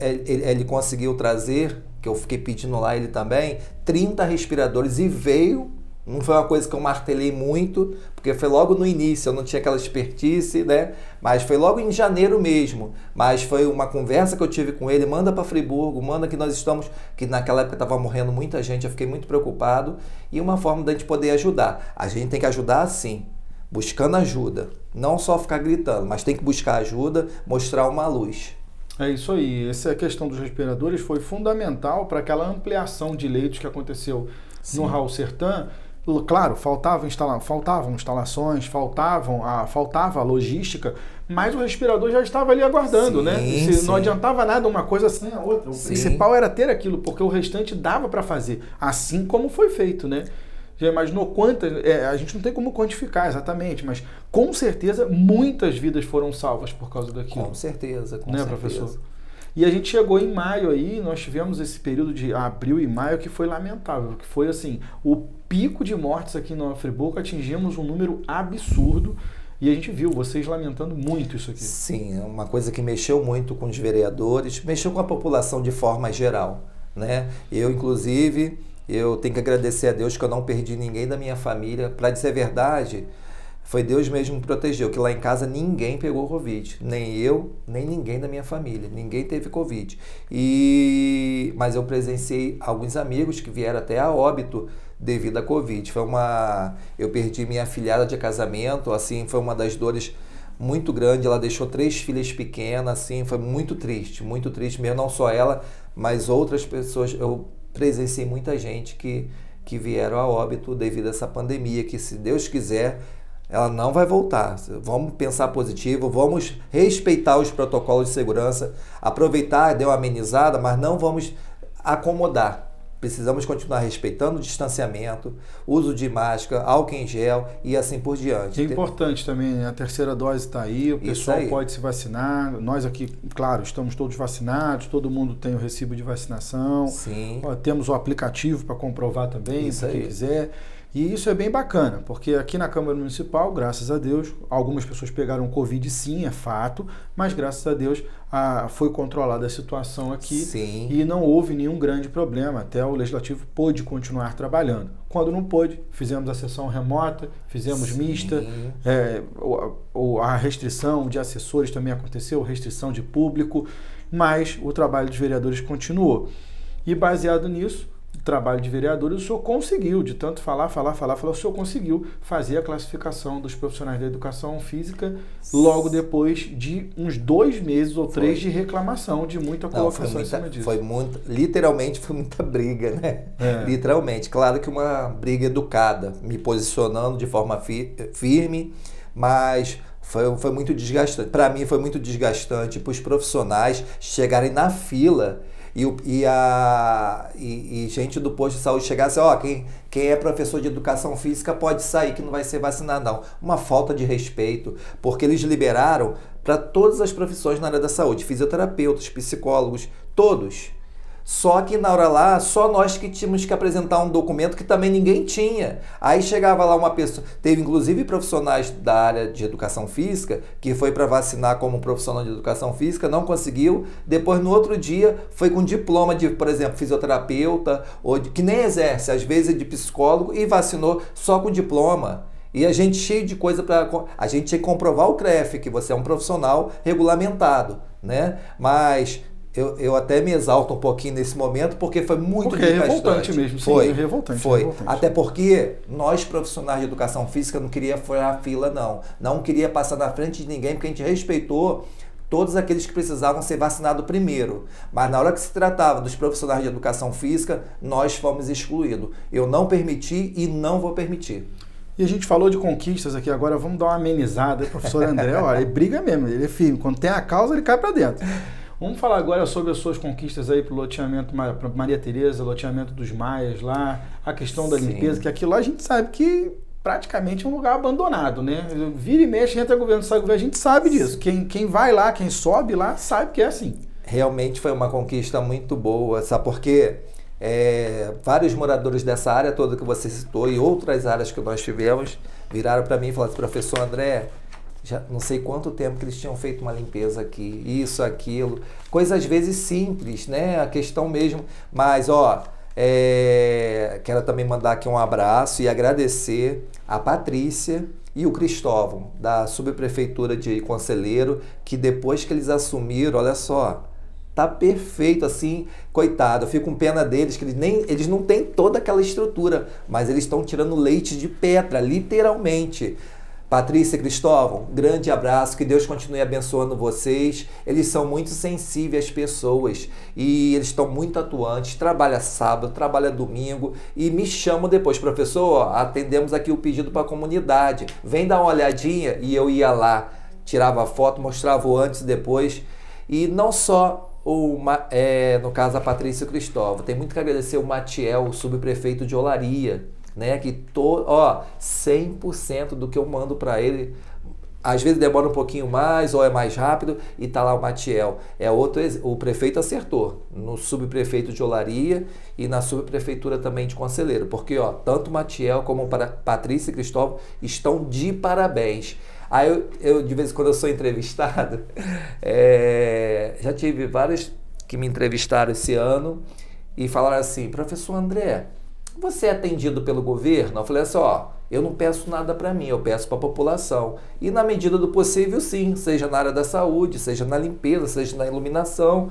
ele conseguiu trazer, que eu fiquei pedindo lá ele também, 30 respiradores e veio. Não foi uma coisa que eu martelei muito, porque foi logo no início, eu não tinha aquela expertise, né? Mas foi logo em janeiro mesmo. Mas foi uma conversa que eu tive com ele, manda para Friburgo, manda que nós estamos, que naquela época estava morrendo muita gente, eu fiquei muito preocupado. E uma forma da gente poder ajudar. A gente tem que ajudar sim, buscando ajuda. Não só ficar gritando, mas tem que buscar ajuda, mostrar uma luz. É isso aí. Essa questão dos respiradores foi fundamental para aquela ampliação de leitos que aconteceu no Raul Sertã. Claro, faltavam instalações, faltava a logística, mas o respirador já estava ali aguardando, né? Não adiantava nada uma coisa sem a outra. O principal era ter aquilo, porque o restante dava para fazer, assim como foi feito, né? Já imaginou quantas? A gente não tem como quantificar exatamente, mas com certeza muitas vidas foram salvas por causa daquilo. Com certeza, professor? E a gente chegou em maio aí, nós tivemos esse período de abril e maio que foi lamentável, que foi assim, o pico de mortes aqui no Friburgo, atingimos um número absurdo e a gente viu vocês lamentando muito isso aqui. Sim, é uma coisa que mexeu muito com os vereadores, mexeu com a população de forma geral, né? Inclusive, eu tenho que agradecer a Deus que eu não perdi ninguém da minha família. Para dizer a verdade, foi Deus mesmo que me protegeu, que lá em casa ninguém pegou Covid, nem eu, nem ninguém da minha família, ninguém teve Covid. Mas eu presenciei alguns amigos que vieram até a óbito devido à Covid. Eu perdi minha afilhada de casamento, assim, foi uma das dores muito grande. Ela deixou 3 filhas pequenas, assim, foi muito triste mesmo, não só ela, mas outras pessoas. Eu presenciei muita gente que que vieram a óbito devido a essa pandemia, que se Deus quiser, ela não vai voltar. Vamos pensar positivo, vamos respeitar os protocolos de segurança, aproveitar, deu uma amenizada, mas não vamos acomodar. Precisamos continuar respeitando o distanciamento, uso de máscara, álcool em gel e assim por diante. É importante também, né? A terceira dose está aí, o pessoal pode se vacinar. Nós aqui, claro, estamos todos vacinados, todo mundo tem o recibo de vacinação. Sim. Temos o aplicativo para comprovar também, para quem quiser. E isso é bem bacana, porque aqui na Câmara Municipal, graças a Deus, algumas pessoas pegaram Covid, sim, é fato, mas graças a Deus foi controlada a situação aqui. Sim. E não houve nenhum grande problema, até o Legislativo pôde continuar trabalhando. Quando não pôde, fizemos a sessão remota, fizemos mista, a restrição de assessores também aconteceu, restrição de público, mas o trabalho dos vereadores continuou. E baseado nisso, trabalho de vereadores, o senhor conseguiu, de tanto falar, o senhor conseguiu fazer a classificação dos profissionais da educação física logo depois de uns 2 meses ou 3 de reclamação, de muita colocação em cima disso. Literalmente foi muita briga, né? Literalmente. Claro que uma briga educada, me posicionando de forma firme, mas foi muito desgastante. Para mim foi muito desgastante para os profissionais chegarem na fila e gente do posto de saúde chegasse, quem é professor de educação física pode sair, que não vai ser vacinado, não. Uma falta de respeito, porque eles liberaram para todas as profissões na área da saúde, fisioterapeutas, psicólogos, todos. Só que na hora lá, só nós que tínhamos que apresentar um documento que também ninguém tinha. Aí chegava lá uma pessoa, teve inclusive profissionais da área de educação física, que foi para vacinar como profissional de educação física, não conseguiu. Depois, no outro dia, foi com diploma de, por exemplo, fisioterapeuta, que nem exerce, às vezes de psicólogo, e vacinou só com diploma. E a gente cheio de coisa para... A gente tinha que comprovar o CREF, que você é um profissional regulamentado, né? Mas... Eu até me exalto um pouquinho nesse momento, porque foi muito desgastante. É revoltante mesmo, sim, foi revoltante. Até porque nós, profissionais de educação física, não queria furar a fila, não. Não queria passar na frente de ninguém, porque a gente respeitou todos aqueles que precisavam ser vacinados primeiro. Mas na hora que se tratava dos profissionais de educação física, nós fomos excluídos. Eu não permiti e não vou permitir. E a gente falou de conquistas aqui, agora vamos dar uma amenizada. O professor André, olha, ele briga mesmo, ele é firme. Quando tem a causa, ele cai para dentro. Vamos falar agora sobre as suas conquistas aí para o loteamento, para Maria Tereza, loteamento dos Maias lá, a questão da limpeza, que aquilo lá a gente sabe que praticamente é um lugar abandonado, né? Vira e mexe, entra governo, sai governo, a gente sabe disso. Quem vai lá, quem sobe lá, sabe que é assim. Realmente foi uma conquista muito boa, sabe por quê? Vários moradores dessa área toda que você citou e outras áreas que nós tivemos viraram para mim e falaram, professor André, já não sei quanto tempo que eles tinham feito uma limpeza aqui, isso, aquilo, coisas às vezes simples, né? A questão mesmo, mas quero também mandar aqui um abraço e agradecer a Patrícia e o Cristóvão, da subprefeitura de Conselheiro, que depois que eles assumiram, olha só, tá perfeito assim, coitado, eu fico com pena deles, que eles não têm toda aquela estrutura, mas eles estão tirando leite de pedra, literalmente. Patrícia e Cristóvão, grande abraço, que Deus continue abençoando vocês. Eles são muito sensíveis às pessoas e eles estão muito atuantes, trabalha sábado, trabalha domingo e me chamam depois, professor, atendemos aqui o pedido para a comunidade, vem dar uma olhadinha, e eu ia lá, tirava a foto, mostrava o antes e depois, e não só no caso a Patrícia e o Cristóvão, tem muito que agradecer o Matiel, o subprefeito de Olaria, né, que 100% do que eu mando para ele, às vezes demora um pouquinho mais ou é mais rápido, e tá lá o Matiel, o prefeito acertou no subprefeito de Olaria e na subprefeitura também de Conselheiro, porque tanto o Matiel como a Patrícia e Cristóvão estão de parabéns. Aí eu de vez em quando eu sou entrevistado, já tive vários que me entrevistaram esse ano e falaram assim, professor André, você é atendido pelo governo? Eu falei assim, eu não peço nada para mim, eu peço para a população. E na medida do possível, sim, seja na área da saúde, seja na limpeza, seja na iluminação.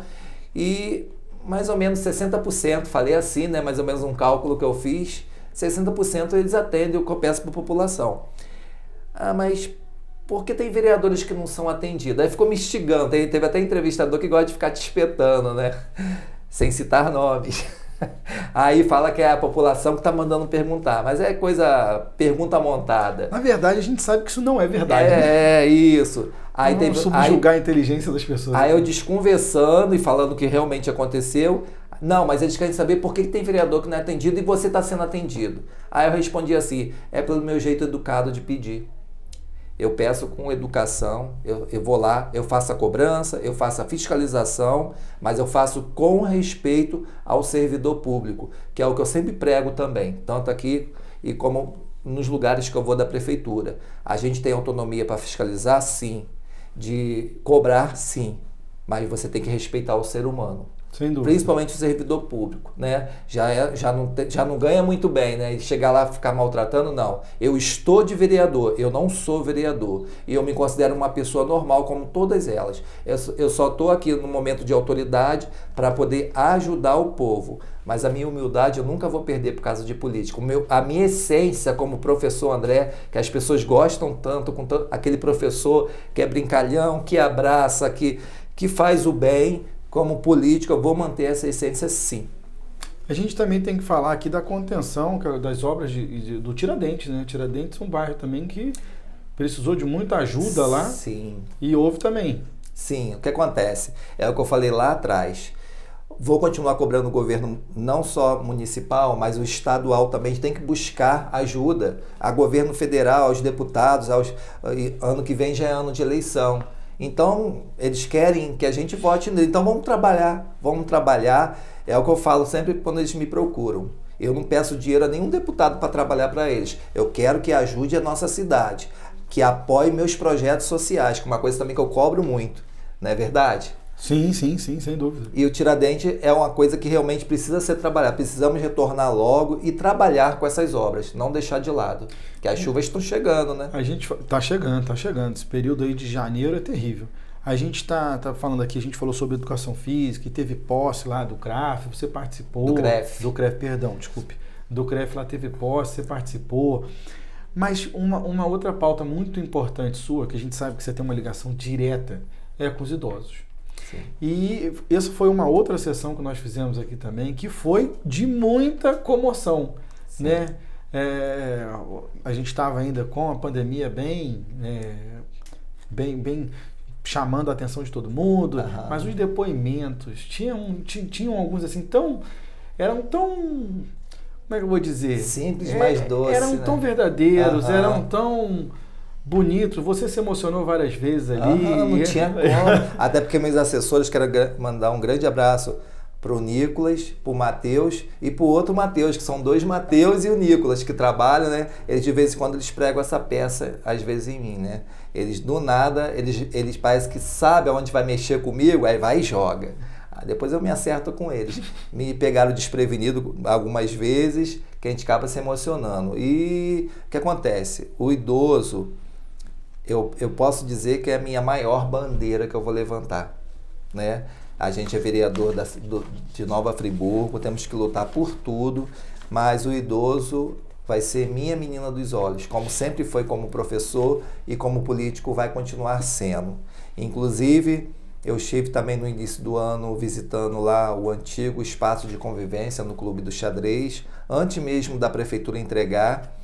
E mais ou menos 60%, falei assim, né, mais ou menos um cálculo que eu fiz, 60% eles atendem o que eu peço para a população. Mas por que tem vereadores que não são atendidos? Aí ficou me instigando, teve até entrevistador que gosta de ficar te espetando, né? Sem citar nomes. Aí fala que é a população que está mandando perguntar, mas é pergunta montada. Na verdade, a gente sabe que isso não é verdade. Né? É isso. Aí não subjugar a inteligência das pessoas. Aí eu desconversando e falando o que realmente aconteceu. Não, mas eles querem saber por que tem vereador que não é atendido e você está sendo atendido. Aí eu respondi assim, é pelo meu jeito educado de pedir. Eu peço com educação, eu vou lá, eu faço a cobrança, eu faço a fiscalização, mas eu faço com respeito ao servidor público, que é o que eu sempre prego também, tanto aqui e como nos lugares que eu vou da prefeitura. A gente tem autonomia para fiscalizar, sim, de cobrar, sim, mas você tem que respeitar o ser humano. Sem dúvida. Principalmente o servidor público, né? Já não ganha muito bem, né? E chegar lá e ficar maltratando, não. Eu estou de vereador, eu não sou vereador. E eu me considero uma pessoa normal, como todas elas. Eu só estou aqui no momento de autoridade para poder ajudar o povo. Mas a minha humildade eu nunca vou perder por causa de política. A minha essência como professor André, que as pessoas gostam tanto, aquele professor que é brincalhão, que abraça, que faz o bem. Como político, eu vou manter essa essência, sim. A gente também tem que falar aqui da contenção das obras do Tiradentes, né? Tiradentes é um bairro também que precisou de muita ajuda lá. Sim. E houve também. Sim, o que acontece? É o que eu falei lá atrás. Vou continuar cobrando o governo, não só municipal, mas o estadual também tem que buscar ajuda. A governo federal, aos deputados, ano que vem já é ano de eleição. Então, eles querem que a gente vote nele. Então, vamos trabalhar. É o que eu falo sempre quando eles me procuram. Eu não peço dinheiro a nenhum deputado para trabalhar para eles. Eu quero que ajude a nossa cidade, que apoie meus projetos sociais, que é uma coisa também que eu cobro muito. Não é verdade? Sim, sem dúvida. E o Tiradentes é uma coisa que realmente precisa ser trabalhada. Precisamos retornar logo e trabalhar com essas obras, não deixar de lado. Que as chuvas estão chegando, né? A gente tá chegando. Esse período aí de janeiro é terrível. A gente tá falando aqui, a gente falou sobre educação física, e teve posse lá do CRAF, você participou. Do CREF. Do CREF, perdão, desculpe. Do CREF lá teve posse, você participou. Mas uma outra pauta muito importante sua, que a gente sabe que você tem uma ligação direta, é com os idosos. Sim. E essa foi uma outra sessão que nós fizemos aqui também, que foi de muita comoção, né? A gente estava ainda com a pandemia bem chamando a atenção de todo mundo, mas os depoimentos tinham alguns assim eram tão, como é que eu vou dizer? Simples, mais doces. Eram tão verdadeiros, eram tão bonito, você se emocionou várias vezes ali. Não tinha como. Até porque meus assessores, quero mandar um grande abraço pro Nicolas, pro Matheus e pro outro Matheus, que são dois Matheus e o Nicolas, que trabalham, né? Eles de vez em quando eles pregam essa peça, às vezes em mim, né? Eles do nada, eles parecem que sabem aonde vai mexer comigo, aí vai e joga. Depois eu me acerto com eles. Me pegaram desprevenido algumas vezes, que a gente acaba se emocionando. E o que acontece? O idoso, eu posso dizer que é a minha maior bandeira que eu vou levantar, né? A gente é vereador de Nova Friburgo, temos que lutar por tudo, mas o idoso vai ser minha menina dos olhos, como sempre foi como professor e como político vai continuar sendo. Inclusive, eu estive também no início do ano visitando lá o antigo espaço de convivência no Clube do Xadrez, antes mesmo da prefeitura entregar.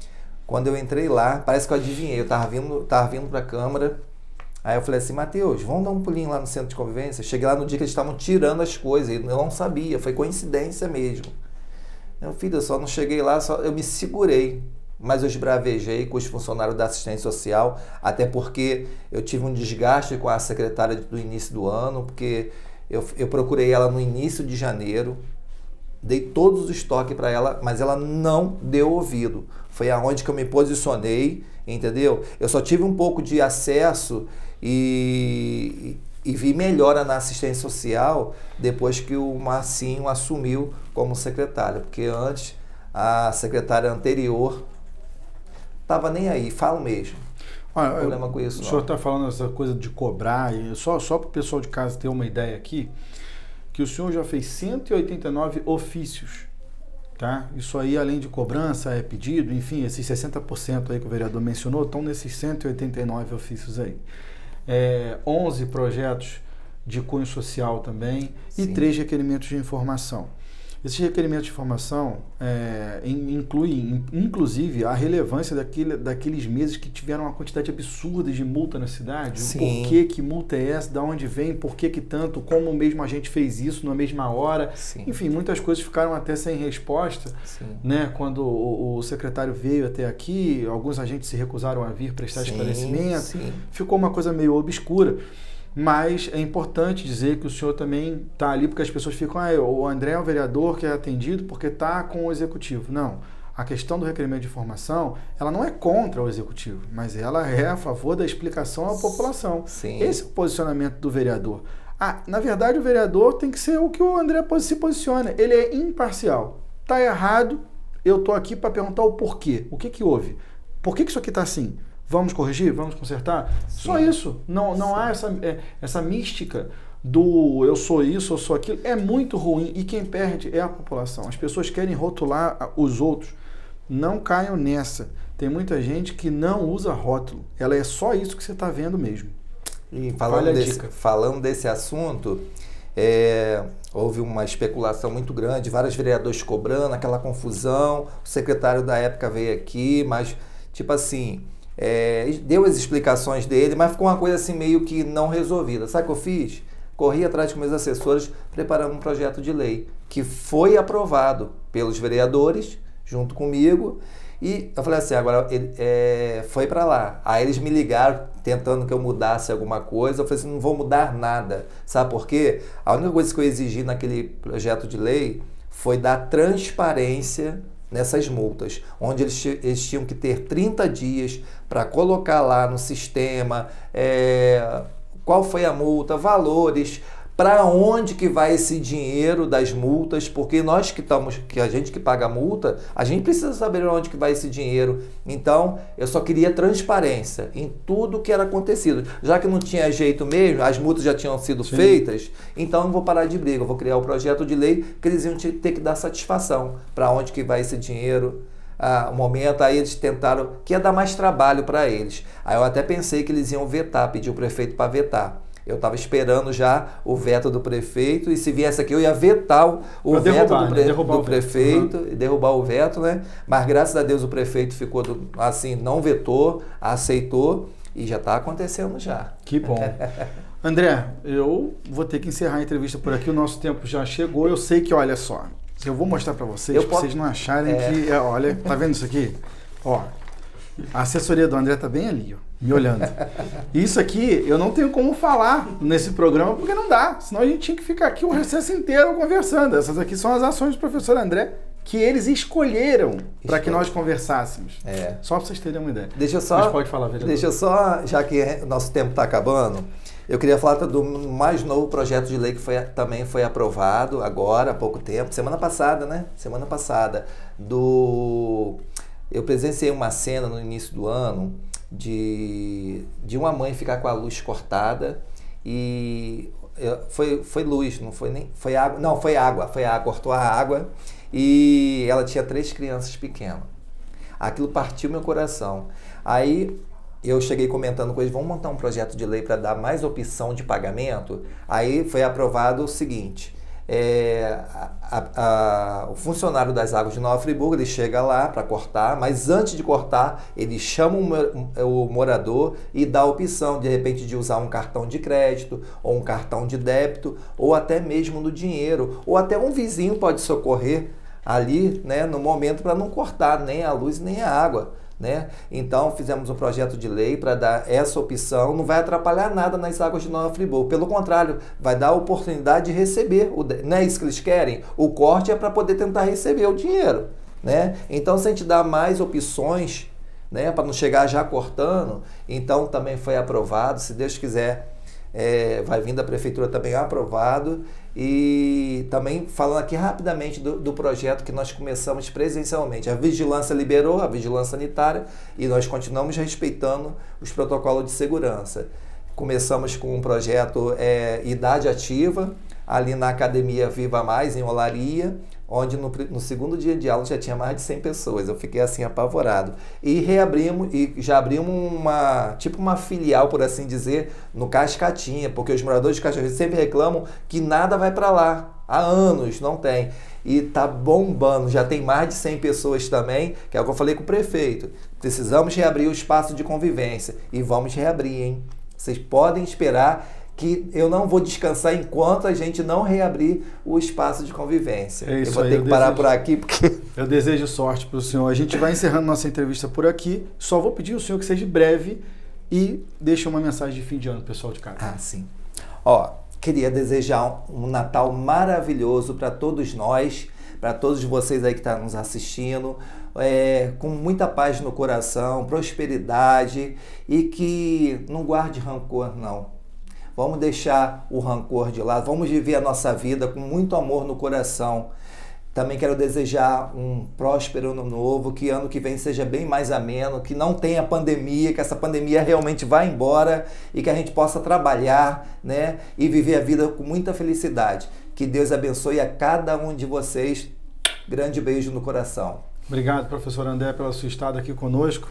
Quando eu entrei lá, parece que eu adivinhei, eu estava vindo para a Câmara, aí eu falei assim, Matheus, vamos dar um pulinho lá no centro de convivência? Cheguei lá no dia que eles estavam tirando as coisas, e eu não sabia, foi coincidência mesmo. Meu filho, eu só não cheguei lá, eu me segurei, mas eu esbravejei com os funcionários da assistência social, até porque eu tive um desgaste com a secretária do início do ano, porque eu procurei ela no início de janeiro, dei todos os toques para ela, mas ela não deu ouvido. Foi aonde que eu me posicionei, entendeu? Eu só tive um pouco de acesso e vi melhora na assistência social depois que o Marcinho assumiu como secretário, porque antes a secretária anterior estava nem aí, falo mesmo. Não tem problema com isso, o senhor está falando essa coisa de cobrar, e só para o pessoal de casa ter uma ideia aqui, que o senhor já fez 189 ofícios, tá? Isso aí, além de cobrança, é pedido, enfim, esses 60% aí que o vereador mencionou, estão nesses 189 ofícios aí. 11 projetos de cunho social também. Sim. E 3 requerimentos de informação. Esses requerimentos de informação incluem, inclusive, a relevância daqueles meses que tiveram uma quantidade absurda de multa na cidade. Sim. Por que multa é essa, de onde vem, por que tanto, como mesmo a gente fez isso na mesma hora. Sim. Enfim, muitas coisas ficaram até sem resposta. Sim. Né? Quando o secretário veio até aqui, alguns agentes se recusaram a vir prestar esclarecimento. Sim. Ficou uma coisa meio obscura. Mas é importante dizer que o senhor também está ali porque as pessoas ficam, o André é um vereador que é atendido porque está com o executivo. Não, a questão do requerimento de informação, ela não é contra o executivo, mas ela é a favor da explicação à população. Sim. Esse é o posicionamento do vereador. Na verdade, o vereador tem que ser o que o André se posiciona. Ele é imparcial. Está errado, eu estou aqui para perguntar o porquê. O que houve? Por que isso aqui está assim? Vamos corrigir? Vamos consertar? Sim. Só isso. Não há essa mística do eu sou isso, eu sou aquilo. É muito ruim e quem perde é a população. As pessoas querem rotular os outros. Não caiam nessa. Tem muita gente que não usa rótulo. Ela é só isso que você está vendo mesmo. E falando desse assunto, houve uma especulação muito grande, vários vereadores cobrando, aquela confusão. O secretário da época veio aqui, mas tipo assim... deu as explicações dele, mas ficou uma coisa assim meio que não resolvida. Sabe o que eu fiz? Corri atrás com meus assessores, preparamos um projeto de lei que foi aprovado pelos vereadores, junto comigo, e eu falei assim, agora foi para lá. Aí eles me ligaram tentando que eu mudasse alguma coisa, eu falei assim, não vou mudar nada. Sabe por quê? A única coisa que eu exigi naquele projeto de lei foi dar transparência nessas multas, onde eles tinham que ter 30 dias para colocar lá no sistema qual foi a multa, valores, para onde que vai esse dinheiro das multas, porque a gente que paga a multa, a gente precisa saber onde que vai esse dinheiro. Então, eu só queria transparência em tudo que era acontecido. Já que não tinha jeito mesmo, as multas já tinham sido feitas, então eu não vou parar de briga, eu vou criar o projeto de lei que eles iam ter que dar satisfação para onde que vai esse dinheiro. Um momento, aí eles tentaram, que ia dar mais trabalho para eles. Aí eu até pensei que eles iam vetar, pedir o prefeito para vetar. Eu estava esperando já o veto do prefeito e se viesse aqui eu ia vetar o veto do prefeito e derrubar o veto, né? Mas graças a Deus o prefeito ficou assim, não vetou, aceitou e já está acontecendo já. Que bom. André, eu vou ter que encerrar a entrevista por aqui, o nosso tempo já chegou. Eu sei que, olha só, eu vou mostrar para vocês, para vocês não acharem que, olha, tá vendo isso aqui? Ó, a assessoria do André tá bem ali, ó, me olhando. Isso aqui eu não tenho como falar nesse programa porque não dá, senão a gente tinha que ficar aqui o recesso inteiro conversando. Essas aqui são as ações do professor André que eles escolheram para que nós conversássemos. Só para vocês terem uma ideia. Mas pode falar, vereador. Deixa eu só, já que o nosso tempo está acabando, eu queria falar do mais novo projeto de lei que também foi aprovado agora, há pouco tempo, semana passada, né? Semana passada, eu presenciei uma cena no início do ano de uma mãe ficar com a luz cortada e foi luz, não foi nem... Foi água, não, foi água, cortou a água e ela tinha 3 crianças pequenas. Aquilo partiu meu coração. Aí eu cheguei comentando com eles, vamos montar um projeto de lei para dar mais opção de pagamento. Aí foi aprovado o seguinte, o funcionário das Águas de Nova Friburgo, ele chega lá para cortar, mas antes de cortar, ele chama o morador e dá a opção, de repente, de usar um cartão de crédito, ou um cartão de débito, ou até mesmo no dinheiro, ou até um vizinho pode socorrer ali, né, no momento para não cortar nem a luz nem a água. Né? Então fizemos um projeto de lei para dar essa opção, não vai atrapalhar nada nas Águas de Nova Friburgo, pelo contrário, vai dar a oportunidade de receber, não é isso que eles querem? O corte é para poder tentar receber o dinheiro, né? Então se a gente dá mais opções, né, para não chegar já cortando, então também foi aprovado, se Deus quiser, vai vir da prefeitura também aprovado. E também falando aqui rapidamente do projeto que nós começamos presencialmente. A vigilância liberou, a vigilância sanitária, e nós continuamos respeitando os protocolos de segurança. Começamos com um projeto Idade Ativa, ali na Academia Viva Mais, em Olaria, onde no segundo dia de aula já tinha mais de 100 pessoas. Eu fiquei assim apavorado. E já abrimos uma filial, por assim dizer, no Cascatinha, porque os moradores de Cascatinha sempre reclamam que nada vai para lá. Há anos não tem. E tá bombando, já tem mais de 100 pessoas também, que é o que eu falei com o prefeito. Precisamos reabrir o espaço de convivência. E vamos reabrir, hein? Vocês podem esperar que eu não vou descansar enquanto a gente não reabrir o espaço de convivência. É isso eu vou aí, ter que parar por aqui, porque... Eu desejo sorte para o senhor. A gente vai encerrando nossa entrevista por aqui. Só vou pedir ao senhor que seja breve e deixe uma mensagem de fim de ano, pessoal de casa. Ah, sim. Ó, queria desejar um Natal maravilhoso para todos nós, para todos vocês aí que estão nos assistindo, com muita paz no coração, prosperidade e que não guarde rancor, não. Vamos deixar o rancor de lado, vamos viver a nossa vida com muito amor no coração. Também quero desejar um próspero ano novo, que ano que vem seja bem mais ameno, que não tenha pandemia, que essa pandemia realmente vá embora e que a gente possa trabalhar, né, e viver a vida com muita felicidade. Que Deus abençoe a cada um de vocês. Grande beijo no coração. Obrigado, professor André, pela sua estada aqui conosco.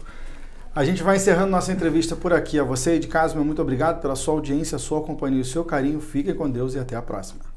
A gente vai encerrando nossa entrevista por aqui. A você de casa, meu muito obrigado pela sua audiência, a sua companhia e o seu carinho. Fiquem com Deus e até a próxima.